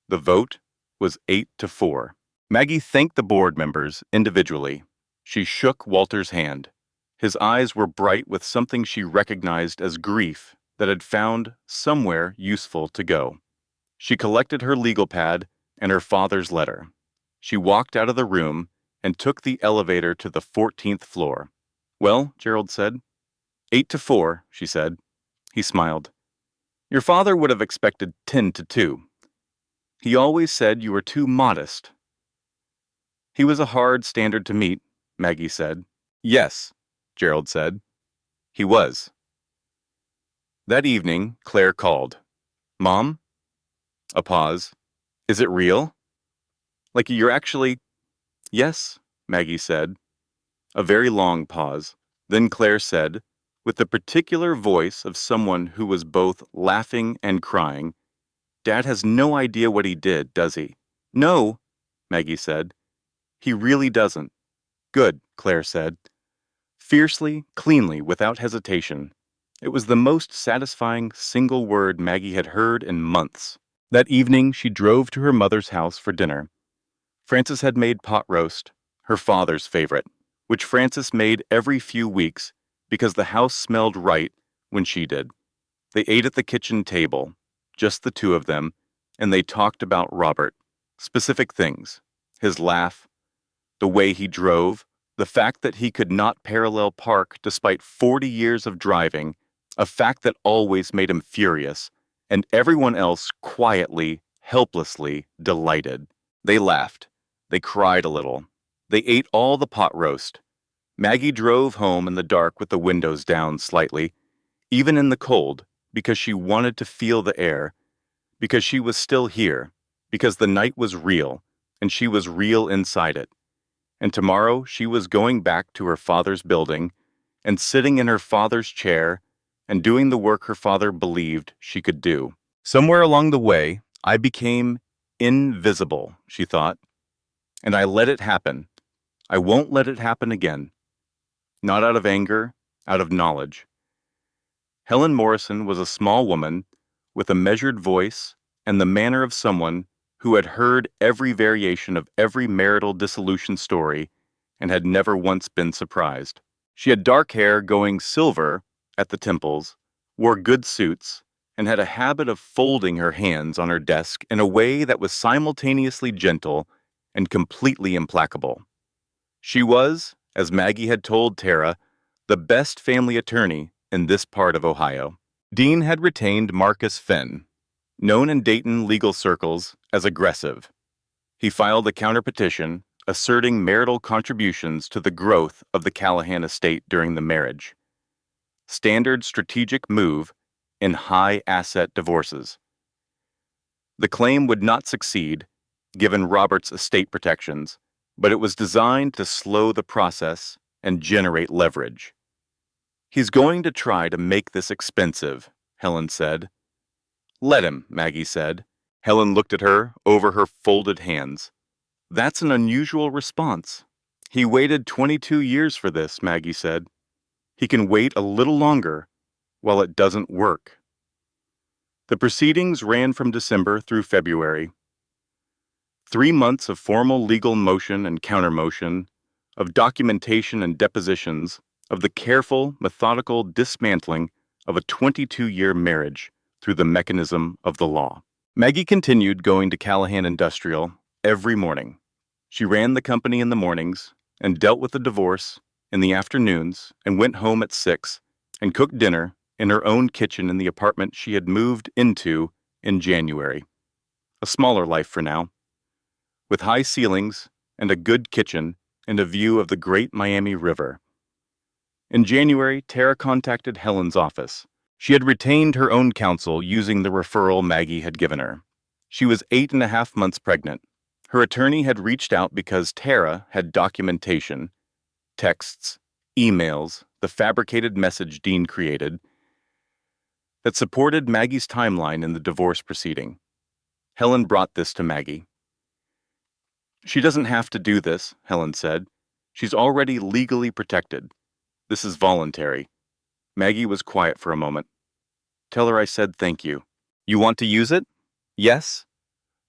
The vote was 8-4. Maggie thanked the board members individually. She shook Walter's hand. His eyes were bright with something she recognized as grief that had found somewhere useful to go. She collected her legal pad and her father's letter. She walked out of the room and took the elevator to the 14th floor. "Well," Gerald said. 8-4, she said. He smiled. "Your father would have expected 10-2. He always said you were too modest." "He was a hard standard to meet," Maggie said. "Yes," Gerald said. "He was." That evening, Claire called. "Mom?" A pause. "Is it real? Like you're actually—" "Yes," Maggie said. A very long pause. Then Claire said, with the particular voice of someone who was both laughing and crying, "Dad has no idea what he did, does he?" "No," Maggie said. "He really doesn't." "Good," Claire said. Fiercely, cleanly, without hesitation. It was the most satisfying single word Maggie had heard in months. That evening, she drove to her mother's house for dinner. Frances had made pot roast, her father's favorite, which Frances made every few weeks because the house smelled right when she did. They ate at the kitchen table, just the two of them, and they talked about Robert, specific things, his laugh, the way he drove, the fact that he could not parallel park despite 40 years of driving, a fact that always made him furious, and everyone else quietly, helplessly delighted. They laughed. They cried a little. They ate all the pot roast. Maggie drove home in the dark with the windows down slightly, even in the cold, because she wanted to feel the air, because she was still here, because the night was real, and she was real inside it. And tomorrow she was going back to her father's building and sitting in her father's chair and doing the work her father believed she could do. Somewhere along the way, I became invisible, she thought, and I let it happen. I won't let it happen again. Not out of anger, out of knowledge. Helen Morrison was a small woman with a measured voice and the manner of someone who had heard every variation of every marital dissolution story and had never once been surprised. She had dark hair going silver at the temples, wore good suits, and had a habit of folding her hands on her desk in a way that was simultaneously gentle and completely implacable. She was, as Maggie had told Tara, the best family attorney in this part of Ohio. Dean had retained Marcus Finn, known in Dayton legal circles as aggressive. He filed a counterpetition asserting marital contributions to the growth of the Callahan estate during the marriage. Standard strategic move in high-asset divorces. The claim would not succeed, given Robert's estate protections, but it was designed to slow the process and generate leverage. He's going to try to make this expensive, Helen said. Let him, Maggie said. Helen looked at her over her folded hands. That's an unusual response. He waited 22 years for this, Maggie said. He can wait a little longer while it doesn't work. The proceedings ran from December through February. 3 months of formal legal motion and countermotion, of documentation and depositions, of the careful, methodical dismantling of a 22-year marriage through the mechanism of the law. Maggie continued going to Callahan Industrial every morning. She ran the company in the mornings and dealt with the divorce in the afternoons and went home at 6 and cooked dinner in her own kitchen in the apartment she had moved into in January. A smaller life for now, with high ceilings and a good kitchen and a view of the great Miami River. In January, Tara contacted Helen's office. She had retained her own counsel using the referral Maggie had given her. She was 8.5 months pregnant. Her attorney had reached out because Tara had documentation, texts, emails, the fabricated message Dean created, that supported Maggie's timeline in the divorce proceeding. Helen brought this to Maggie. She doesn't have to do this, Helen said. She's already legally protected. This is voluntary. Maggie was quiet for a moment. Tell her I said thank you. You want to use it? Yes?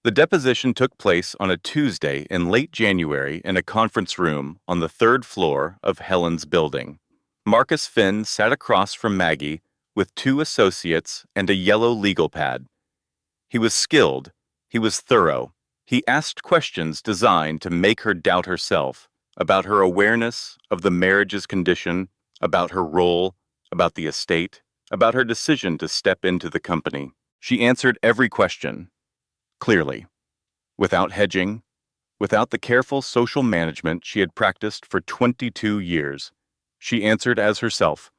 The deposition took place on a Tuesday in late January in a conference room on the 3rd floor of Helen's building. Marcus Finn sat across from Maggie with 2 associates and a yellow legal pad. He was skilled. He was thorough. He asked questions designed to make her doubt herself, about her awareness of the marriage's condition, about her role, about the estate, about her decision to step into the company. She answered every question, clearly, without hedging, without the careful social management she had practiced for 22 years. She answered as herself,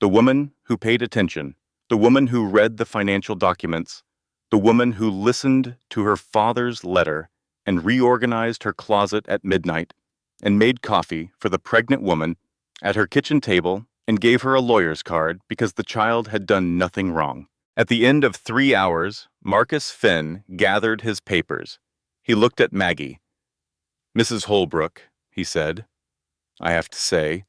the woman who paid attention, the woman who read the financial documents, the woman who listened to her father's letter and reorganized her closet at midnight and made coffee for the pregnant woman at her kitchen table and gave her a lawyer's card because the child had done nothing wrong. At the end of 3 hours, Marcus Finn gathered his papers. He looked at Maggie. Mrs. Holbrook, he said, I have to say,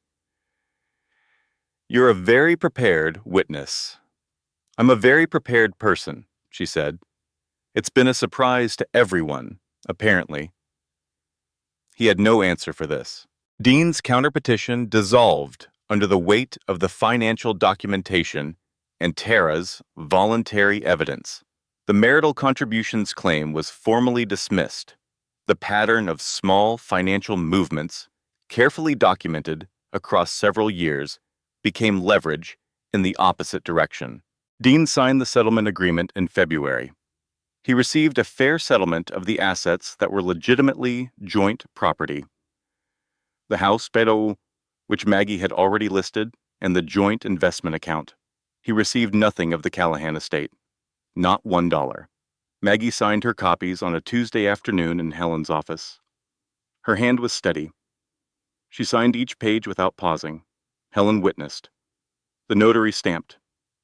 you're a very prepared witness. I'm a very prepared person, she said. It's been a surprise to everyone, apparently. He had no answer for this. Dean's counterpetition dissolved under the weight of the financial documentation and Tara's voluntary evidence. The marital contributions claim was formally dismissed. The pattern of small financial movements, carefully documented across several years, became leverage in the opposite direction. Dean signed the settlement agreement in February. He received a fair settlement of the assets that were legitimately joint property. The house, pero, which Maggie had already listed, and the joint investment account. He received nothing of the Callahan estate, not $1. Maggie signed her copies on a Tuesday afternoon in Helen's office. Her hand was steady. She signed each page without pausing. Helen witnessed. The notary stamped.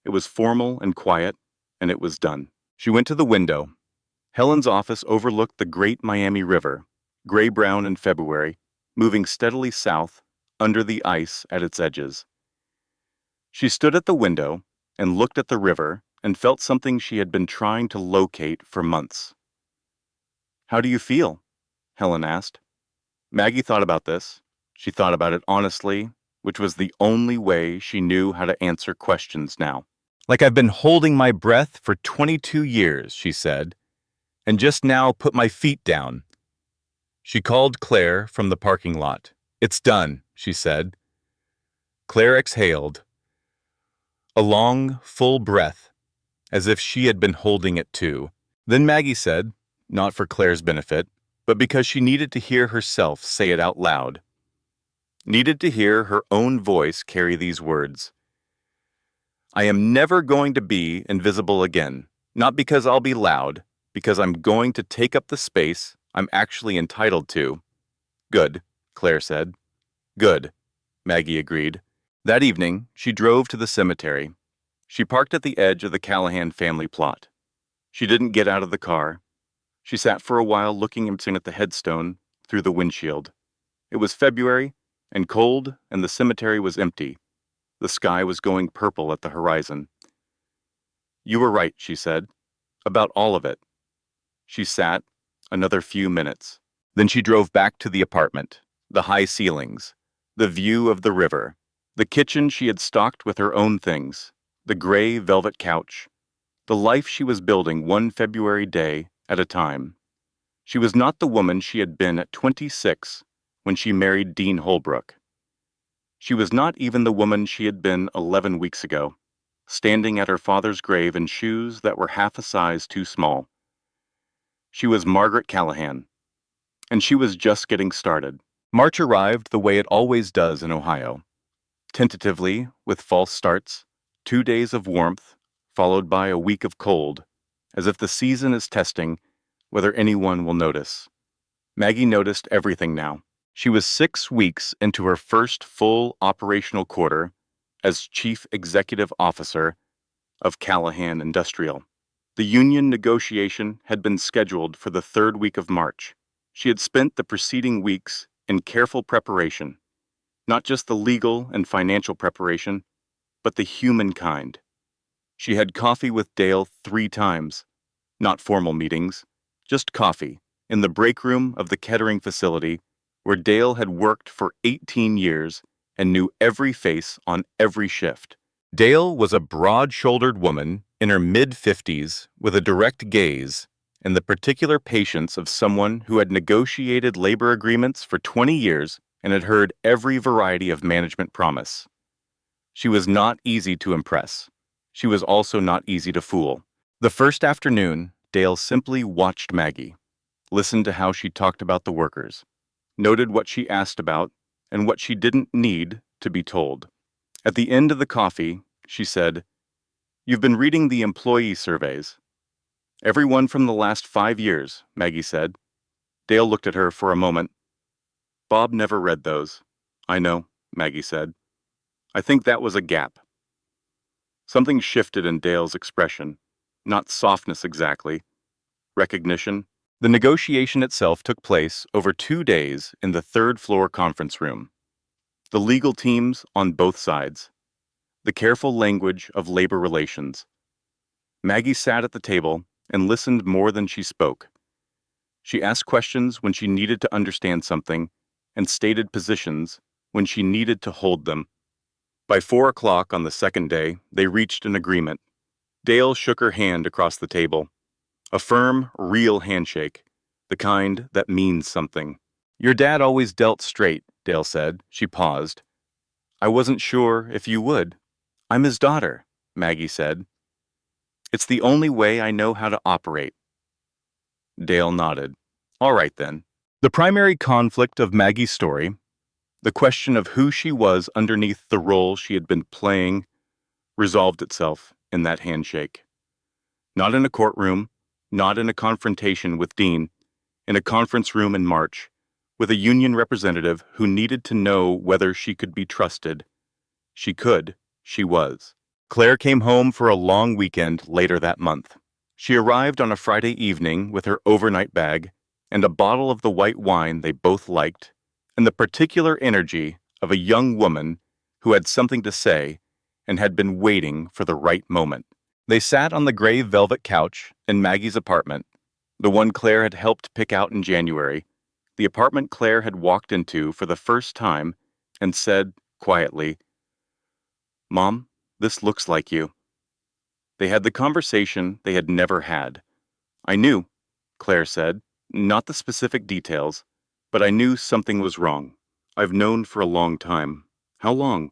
It was formal and quiet, and it was done. She went to the window. Helen's office overlooked the great Miami River, gray-brown in February, moving steadily south under the ice at its edges. She stood at the window and looked at the river and felt something she had been trying to locate for months. How do you feel? Helen asked. Maggie thought about this. She thought about it honestly, which was the only way she knew how to answer questions now. Like I've been holding my breath for 22 years, she said, and just now put my feet down. She called Claire from the parking lot. "It's done," she said. Claire exhaled, a long, full breath, as if she had been holding it too. Then Maggie said, not for Claire's benefit, but because she needed to hear herself say it out loud, needed to hear her own voice carry these words. "I am never going to be invisible again, not because I'll be loud, because I'm going to take up the space I'm actually entitled to." "Good," Claire said. "Good," Maggie agreed. That evening, she drove to the cemetery. She parked at the edge of the Callahan family plot. She didn't get out of the car. She sat for a while looking at the headstone through the windshield. It was February, and cold, and the cemetery was empty. The sky was going purple at the horizon. "You were right," she said, "about all of it." She sat another few minutes. Then she drove back to the apartment, the high ceilings, the view of the river, the kitchen she had stocked with her own things, the gray velvet couch, the life she was building one February day at a time. She was not the woman she had been at 26 when she married Dean Holbrook. She was not even the woman she had been 11 weeks ago, standing at her father's grave in shoes that were half a size too small. She was Margaret Callahan, and she was just getting started. March arrived the way it always does in Ohio, tentatively, with false starts, 2 days of warmth, followed by a week of cold, as if the season is testing whether anyone will notice. Maggie noticed everything now. She was 6 weeks into her first full operational quarter as Chief Executive Officer of Callahan Industrial. The union negotiation had been scheduled for the 3rd week of March. She had spent the preceding weeks in careful preparation, not just the legal and financial preparation, but the human kind. She had coffee with Dale 3 times, not formal meetings, just coffee, in the break room of the Kettering facility where Dale had worked for 18 years and knew every face on every shift. Dale was a broad-shouldered woman in her mid-50s with a direct gaze and the particular patience of someone who had negotiated labor agreements for 20 years and had heard every variety of management promise. She was not easy to impress. She was also not easy to fool. The first afternoon, Dale simply watched Maggie, listened to how she talked about the workers, noted what she asked about and what she didn't need to be told. At the end of the coffee, she said, "You've been reading the employee surveys." "Every one from the last 5 years," Maggie said. Dale looked at her for a moment. "Bob never read those." "I know," Maggie said. "I think that was a gap." Something shifted in Dale's expression. Not softness exactly. Recognition. The negotiation itself took place over 2 days in the 3rd-floor conference room. The legal teams on both sides. The careful language of labor relations. Maggie sat at the table and listened more than she spoke. She asked questions when she needed to understand something and stated positions when she needed to hold them. By 4 o'clock on the second day, they reached an agreement. Dale shook her hand across the table. A firm, real handshake, the kind that means something. "Your dad always dealt straight," Dale said. She paused. "I wasn't sure if you would." "I'm his daughter," Maggie said. "It's the only way I know how to operate." Dale nodded. "All right, then." The primary conflict of Maggie's story, the question of who she was underneath the role she had been playing, resolved itself in that handshake. Not in a courtroom, not in a confrontation with Dean, in a conference room in March, with a union representative who needed to know whether she could be trusted. She could, she was. Claire came home for a long weekend later that month. She arrived on a Friday evening with her overnight bag and a bottle of the white wine they both liked, and the particular energy of a young woman who had something to say and had been waiting for the right moment. They sat on the gray velvet couch in Maggie's apartment, the one Claire had helped pick out in January, the apartment Claire had walked into for the first time and said, quietly, "Mom, this looks like you." They had the conversation they had never had. "I knew," Claire said, "not the specific details, but I knew something was wrong. I've known for a long time. How long?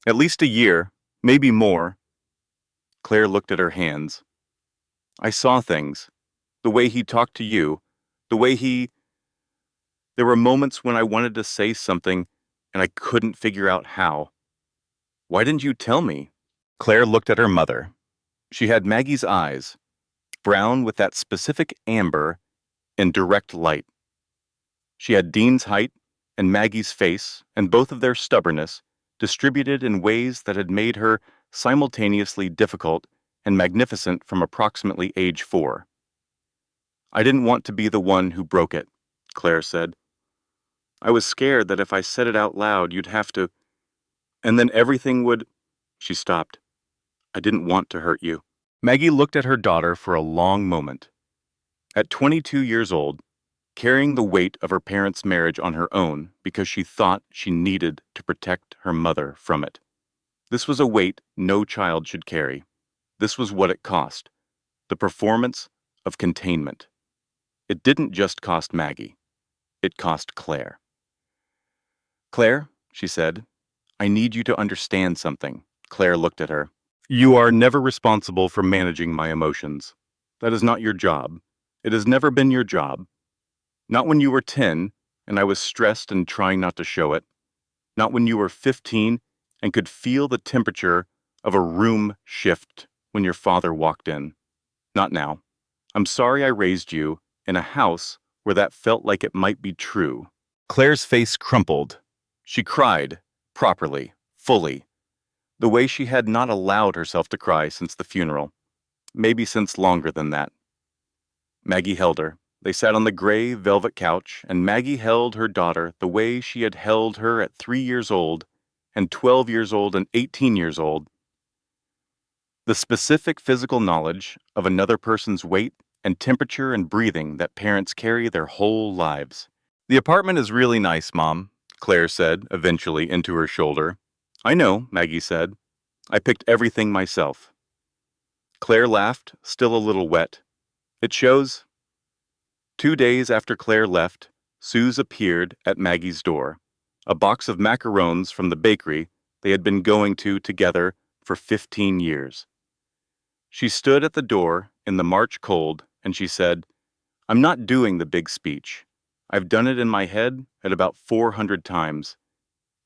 At least a year, maybe more. Claire looked at her hands. I saw things. The way he talked to you. The way he... There were moments when I wanted to say something, and I couldn't figure out how. Why didn't you tell me? Claire looked at her mother. She had Maggie's eyes, brown with that specific amber and direct light. She had Dean's height and Maggie's face, and both of their stubbornness, distributed in ways that had made her simultaneously difficult and magnificent from approximately age 4. I didn't want to be the one who broke it, Claire said. I was scared that if I said it out loud, you'd have to, and then everything would... She stopped. I didn't want to hurt you. Maggie looked at her daughter for a long moment. At 22 years old, carrying the weight of her parents' marriage on her own because she thought she needed to protect her mother from it. This was a weight no child should carry. This was what it cost. The performance of containment. It didn't just cost Maggie. It cost Claire. Claire, she said, I need you to understand something. Claire looked at her. You are never responsible for managing my emotions. That is not your job. It has never been your job. Not when you were 10 and I was stressed and trying not to show it. Not when you were 15 and could feel the temperature of a room shift when your father walked in. Not now. I'm sorry I raised you in a house where that felt like it might be true. Claire's face crumpled. She cried, properly, fully, the way she had not allowed herself to cry since the funeral, maybe since longer than that. Maggie held her. They sat on the gray velvet couch, and Maggie held her daughter the way she had held her at 3 years old, and 12 years old, and 18 years old. The specific physical knowledge of another person's weight and temperature and breathing that parents carry their whole lives. The apartment is really nice, Mom, Claire said, eventually into her shoulder. I know, Maggie said. I picked everything myself. Claire laughed, still a little wet. It shows. 2 days after Claire left, Suze appeared at Maggie's door, a box of macarons from the bakery they had been going to together for 15 years. She stood at the door in the March cold, and she said, I'm not doing the big speech. I've done it in my head at about 400 times.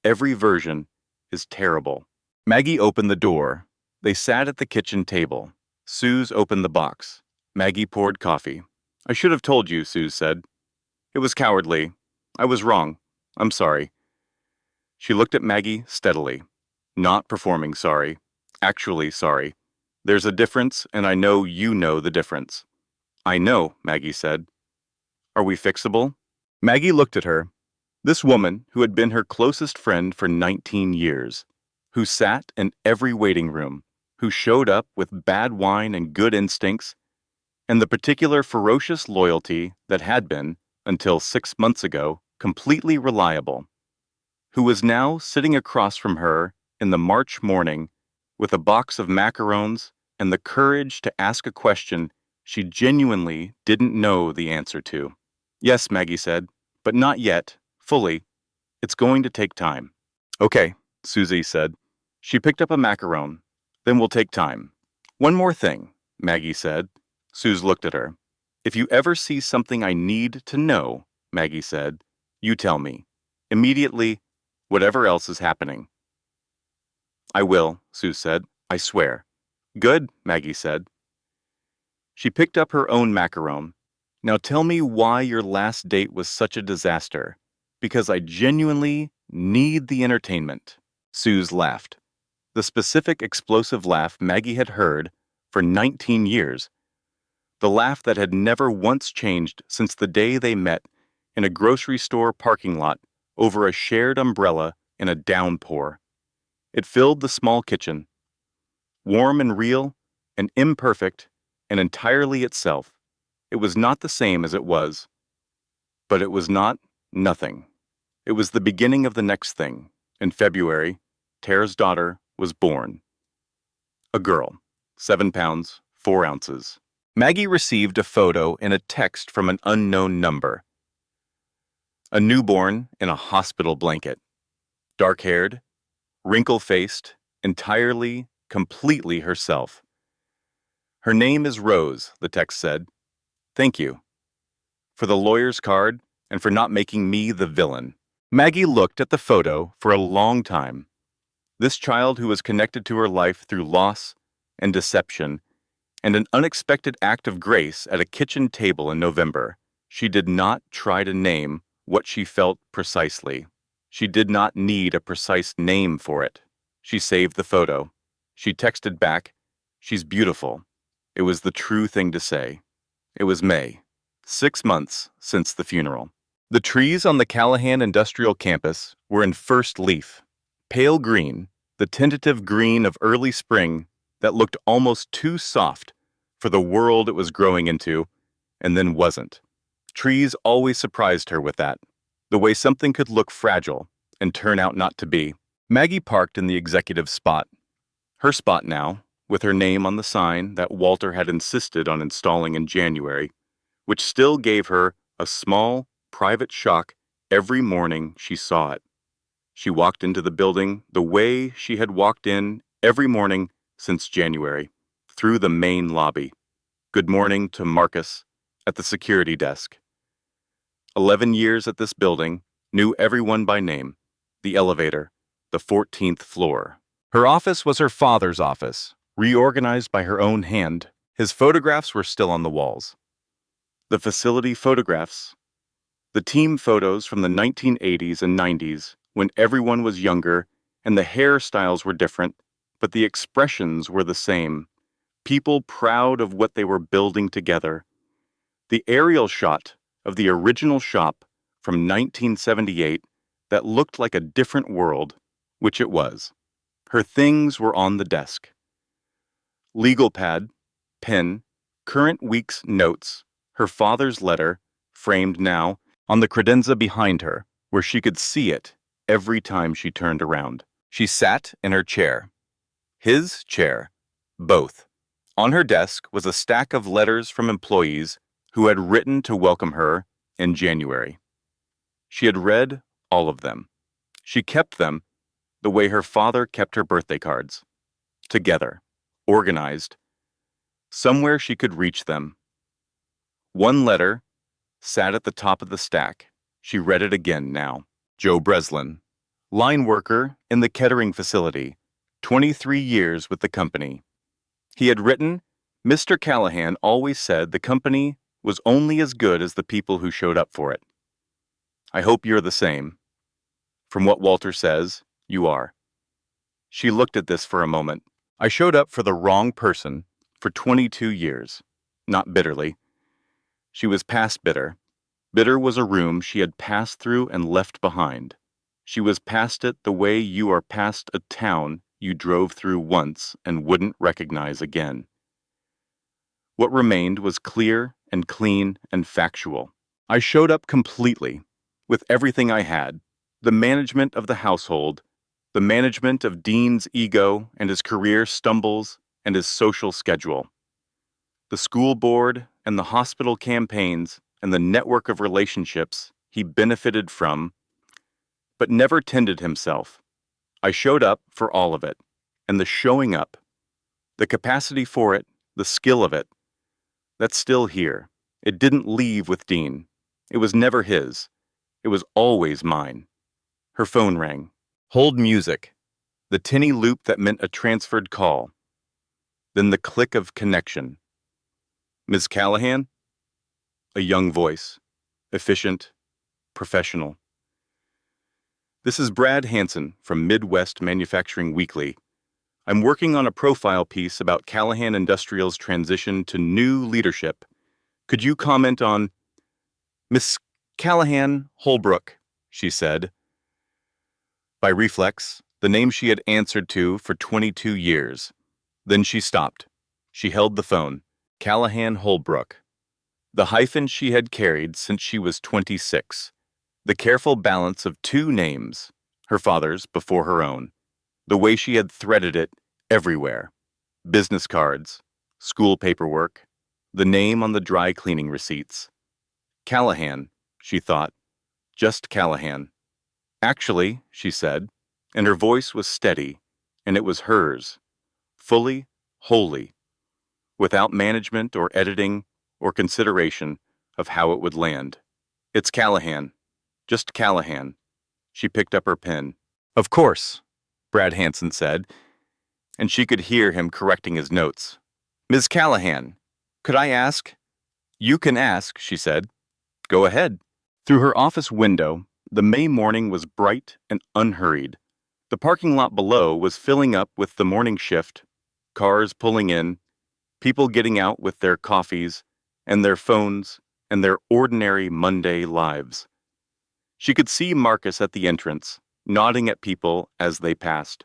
Every version is terrible. Maggie opened the door. They sat at the kitchen table. Suze opened the box. Maggie poured coffee. I should have told you, Suze said. It was cowardly. I was wrong. I'm sorry. She looked at Maggie steadily. Not performing sorry. Actually sorry. There's a difference, and I know you know the difference. I know, Maggie said. Are we fixable? Maggie looked at her. This woman, who had been her closest friend for 19 years, who sat in every waiting room, who showed up with bad wine and good instincts, and the particular ferocious loyalty that had been, until 6 months ago, completely reliable, who was now sitting across from her in the March morning with a box of macarons and the courage to ask a question she genuinely didn't know the answer to. Yes, Maggie said, but not yet, fully. It's going to take time. Okay, Susie said. She picked up a macaron. Then we'll take time. One more thing, Maggie said. Suze looked at her. If you ever see something I need to know, Maggie said, you tell me. Immediately, whatever else is happening. I will, Suze said. I swear. Good, Maggie said. She picked up her own macaron. Now tell me why your last date was such a disaster. Because I genuinely need the entertainment. Suze laughed. The specific explosive laugh Maggie had heard for 19 years. The laugh that had never once changed since the day they met in a grocery store parking lot over a shared umbrella in a downpour. It filled the small kitchen. Warm and real and imperfect and entirely itself. It was not the same as it was. But it was not nothing. It was the beginning of the next thing. In February, Tara's daughter was born. A girl, 7 pounds, 4 ounces. Maggie received a photo and a text from an unknown number. A newborn in a hospital blanket. Dark-haired, wrinkle-faced, entirely, completely herself. Her name is Rose, the text said. Thank you. For the lawyer's card and for not making me the villain. Maggie looked at the photo for a long time. This child who was connected to her life through loss and deception and an unexpected act of grace at a kitchen table in November. She did not try to name what she felt precisely. She did not need a precise name for it. She saved the photo. She texted back, "She's beautiful." It was the true thing to say. It was May, 6 months since the funeral. The trees on the Callahan Industrial Campus were in first leaf. Pale green, the tentative green of early spring that looked almost too soft for the world it was growing into, and then wasn't. Trees always surprised her with that, the way something could look fragile and turn out not to be. Maggie parked in the executive spot. Her spot now, with her name on the sign that Walter had insisted on installing in January, which still gave her a small, private shock every morning she saw it. She walked into the building the way she had walked in every morning since January, through the main lobby. Good morning to Marcus at the security desk. 11 years at this building, knew everyone by name. The elevator, the 14th floor. Her office was her father's office, reorganized by her own hand. His photographs were still on the walls. The facility photographs, the team photos from the 1980s and 90s, when everyone was younger and the hairstyles were different, but the expressions were the same. People proud of what they were building together. The aerial shot of the original shop from 1978 that looked like a different world, which it was. Her things were on the desk. Legal pad, pen, current week's notes, her father's letter, framed now, on the credenza behind her, where she could see it every time she turned around. She sat in her chair. His chair. Both. On her desk was a stack of letters from employees who had written to welcome her in January. She had read all of them. She kept them the way her father kept her birthday cards. Together, organized. Somewhere she could reach them. One letter sat at the top of the stack. She read it again now. Joe Breslin, line worker in the Kettering facility, 23 years with the company. He had written, "Mr. Callahan always said the company was only as good as the people who showed up for it. I hope you're the same. From what Walter says, you are." She looked at this for a moment. I showed up for the wrong person for 22 years. Not bitterly. She was past bitter. Bitter was a room she had passed through and left behind. She was past it the way you are past a town you drove through once and wouldn't recognize again. What remained was clear and clean and factual. I showed up completely, with everything I had, the management of the household, the management of Dean's ego and his career stumbles and his social schedule, the school board and the hospital campaigns and the network of relationships he benefited from, but never tended himself. I showed up for all of it, and the showing up, the capacity for it, the skill of it, that's still here. It didn't leave with Dean. It was never his. It was always mine. Her phone rang. Hold music. The tinny loop that meant a transferred call. Then the click of connection. "Ms. Callahan?" A young voice. Efficient. Professional. "This is Brad Hansen from Midwest Manufacturing Weekly. I'm working on a profile piece about Callahan Industrial's transition to new leadership. Could you comment on—" "Miss Callahan Holbrook," she said. By reflex, the name she had answered to for 22 years. Then she stopped. She held the phone. Callahan Holbrook. The hyphen she had carried since she was 26. The careful balance of two names, her father's before her own. The way she had threaded it everywhere. Business cards, school paperwork, the name on the dry cleaning receipts. Callahan, she thought, Just Callahan. Actually, she said, and her voice was steady, and it was hers, fully, wholly, without management or editing or consideration of how it would land. It's Callahan. Just Callahan. She picked up her pen. Of course, Brad Hansen said, and she could hear him correcting his notes. Ms. Callahan, could I ask? You can ask, she said. Go ahead. Through her office window, the May morning was bright and unhurried. The parking lot below was filling up with the morning shift, cars pulling in, people getting out with their coffees and their phones and their ordinary Monday lives. She could see Marcus at the entrance, nodding at people as they passed.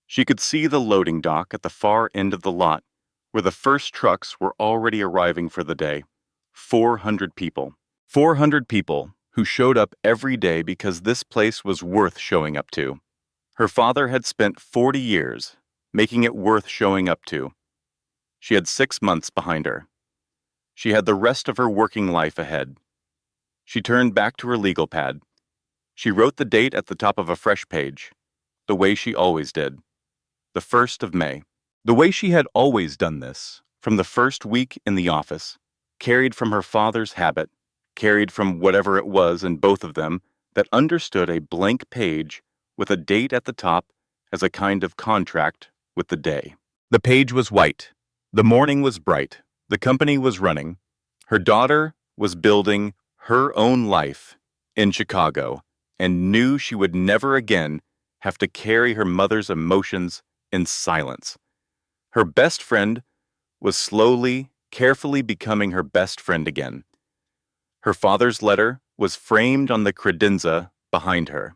She could see the loading dock at the far end of the lot, where the first trucks were already arriving for the day. 400 people. 400 people who showed up every day because this place was worth showing up to. Her father had spent 40 years making it worth showing up to. She had 6 months behind her. She had the rest of her working life ahead. She turned back to her legal pad. She wrote the date at the top of a fresh page, the way she always did. The 1st of May. The way she had always done this, from the first week in the office, carried from her father's habit, carried from whatever it was in both of them that understood a blank page with a date at the top as a kind of contract with the day. The page was white. The morning was bright. The company was running. Her daughter was building her own life in Chicago and knew she would never again have to carry her mother's emotions in silence. Her best friend was slowly, carefully becoming her best friend again. Her father's letter was framed on the credenza behind her.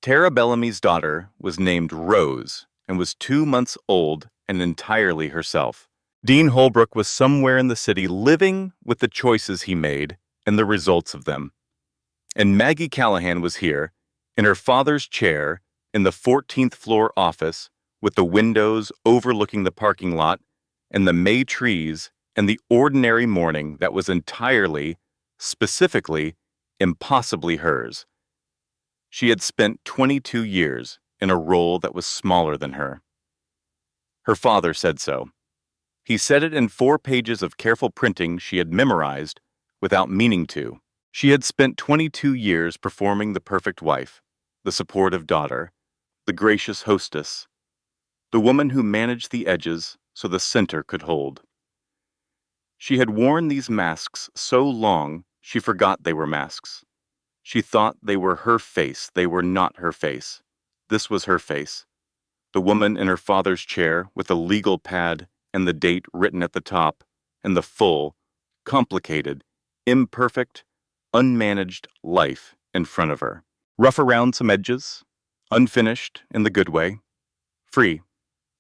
Tara Bellamy's daughter was named Rose and was 2 months old and entirely herself. Dean Holbrook was somewhere in the city living with the choices he made and the results of them. And Maggie Callahan was here, in her father's chair, in the 14th floor office, with the windows overlooking the parking lot and the May trees and the ordinary morning that was entirely, specifically, impossibly hers. She had spent 22 years in a role that was smaller than her. Her father said so. He said it in 4 pages of careful printing she had memorized without meaning to. She had spent 22 years performing the perfect wife, the supportive daughter, the gracious hostess, the woman who managed the edges so the center could hold. She had worn these masks so long she forgot they were masks. She thought they were her face. They were not her face. This was her face. The woman in her father's chair with a legal pad and the date written at the top, and the full, complicated, imperfect, unmanaged life in front of her. Rough around some edges, unfinished in the good way, free.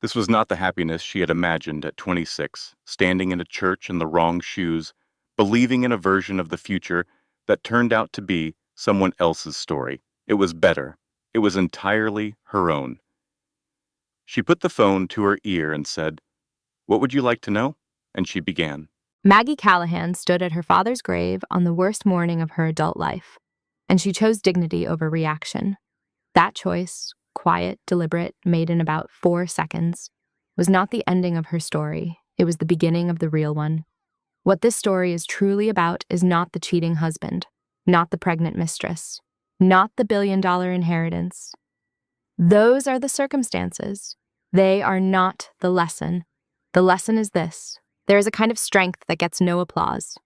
This was not the happiness she had imagined at 26, standing in a church in the wrong shoes, believing in a version of the future that turned out to be someone else's story. It was better. It was entirely her own. She put the phone to her ear and said, "What would you like to know?" And she began. Maggie Callahan stood at her father's grave on the worst morning of her adult life, and she chose dignity over reaction. That choice, quiet, deliberate, made in about 4 seconds, was not the ending of her story. It was the beginning of the real one. What this story is truly about is not the cheating husband, not the pregnant mistress, not the billion-dollar inheritance. Those are the circumstances. They are not the lesson. The lesson is this. There is a kind of strength that gets no applause.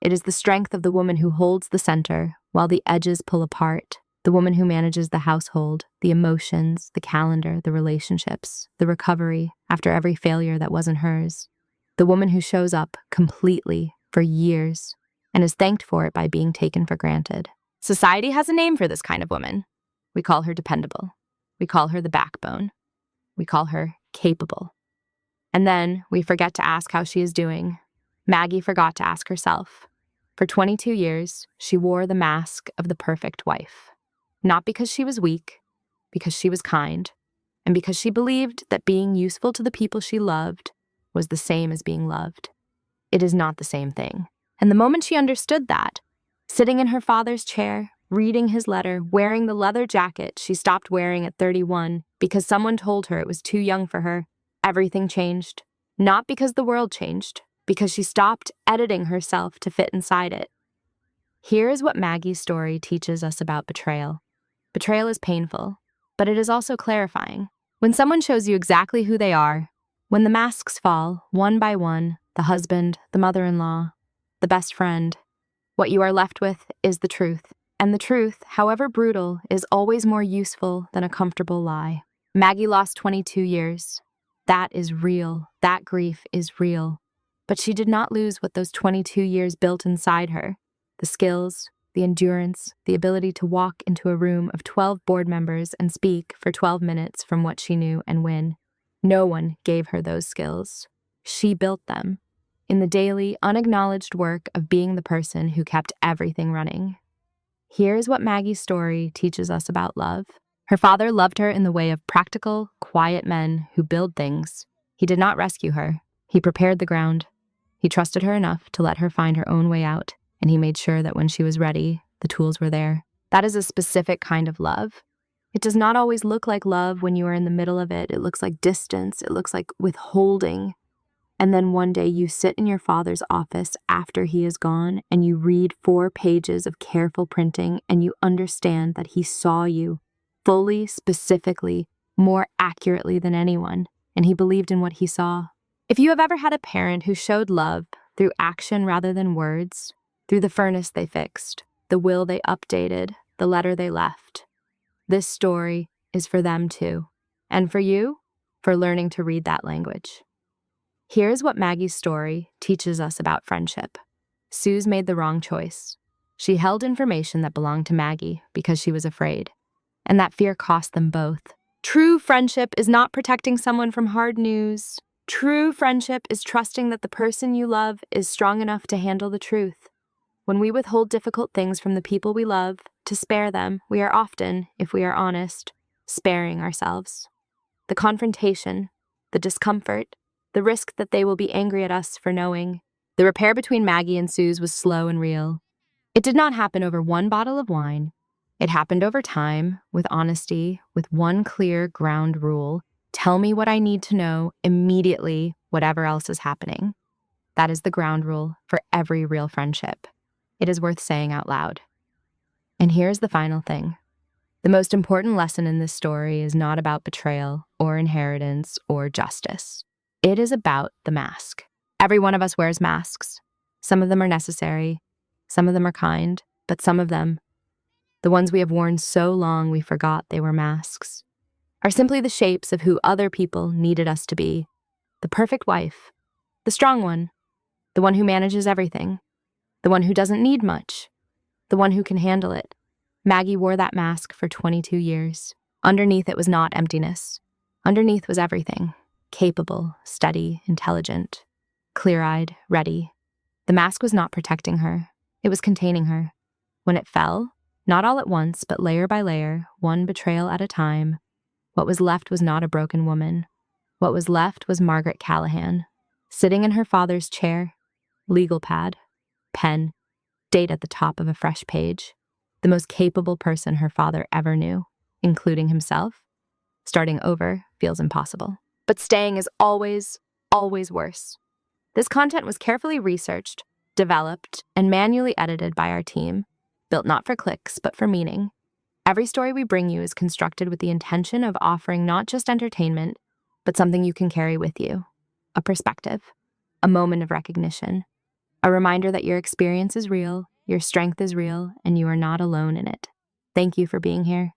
It is the strength of the woman who holds the center while the edges pull apart, the woman who manages the household, the emotions, the calendar, the relationships, the recovery after every failure that wasn't hers, the woman who shows up completely for years and is thanked for it by being taken for granted. Society has a name for this kind of woman. We call her dependable. We call her the backbone. We call her capable. And then we forget to ask how she is doing. Maggie forgot to ask herself. For 22 years, she wore the mask of the perfect wife. Not because she was weak, because she was kind, and because she believed that being useful to the people she loved was the same as being loved. It is not the same thing. And the moment she understood that, sitting in her father's chair, reading his letter, wearing the leather jacket she stopped wearing at 31 because someone told her it was too young for her. Everything changed. Not because the world changed, because she stopped editing herself to fit inside it. Here is what Maggie's story teaches us about betrayal. Betrayal is painful, but it is also clarifying. When someone shows you exactly who they are, when the masks fall, one by one, the husband, the mother-in-law, the best friend, what you are left with is the truth. And the truth, however brutal, is always more useful than a comfortable lie. Maggie lost 22 years. That is real. That grief is real. But she did not lose what those 22 years built inside her. The skills, the endurance, the ability to walk into a room of 12 board members and speak for 12 minutes from what she knew and win. No one gave her those skills. She built them in the daily, unacknowledged work of being the person who kept everything running. Here's what Maggie's story teaches us about love. Her father loved her in the way of practical, quiet men who build things. He did not rescue her. He prepared the ground. He trusted her enough to let her find her own way out, and he made sure that when she was ready, the tools were there. That is a specific kind of love. It does not always look like love when you are in the middle of it. It looks like distance. It looks like withholding. And then one day you sit in your father's office after he is gone and you read 4 pages of careful printing and you understand that he saw you fully, specifically, more accurately than anyone, and he believed in what he saw. If you have ever had a parent who showed love through action rather than words, through the furnace they fixed, the will they updated, the letter they left, this story is for them too. And for you, for learning to read that language. Here's what Maggie's story teaches us about friendship. Suze made the wrong choice. She held information that belonged to Maggie because she was afraid, and that fear cost them both. True friendship is not protecting someone from hard news. True friendship is trusting that the person you love is strong enough to handle the truth. When we withhold difficult things from the people we love to spare them, we are often, if we are honest, sparing ourselves. The confrontation, the discomfort, the risk that they will be angry at us for knowing. The repair between Maggie and Suze was slow and real. It did not happen over one bottle of wine. It happened over time, with honesty, with one clear ground rule. Tell me what I need to know immediately, whatever else is happening. That is the ground rule for every real friendship. It is worth saying out loud. And here's the final thing. The most important lesson in this story is not about betrayal or inheritance or justice. It is about the mask. Every one of us wears masks. Some of them are necessary, some of them are kind, but some of them, the ones we have worn so long we forgot they were masks, are simply the shapes of who other people needed us to be. The perfect wife, the strong one, the one who manages everything, the one who doesn't need much, the one who can handle it. Maggie wore that mask for 22 years. Underneath it was not emptiness. Underneath was everything. Capable, steady, intelligent, clear-eyed, ready. The mask was not protecting her. It was containing her. When it fell, not all at once, but layer by layer, one betrayal at a time, what was left was not a broken woman. What was left was Margaret Callahan, sitting in her father's chair, legal pad, pen, date at the top of a fresh page, the most capable person her father ever knew, including himself. Starting over feels impossible. But staying is always, always worse. This content was carefully researched, developed, and manually edited by our team, built not for clicks, but for meaning. Every story we bring you is constructed with the intention of offering not just entertainment, but something you can carry with you. A perspective, a moment of recognition, a reminder that your experience is real, your strength is real, and you are not alone in it. Thank you for being here.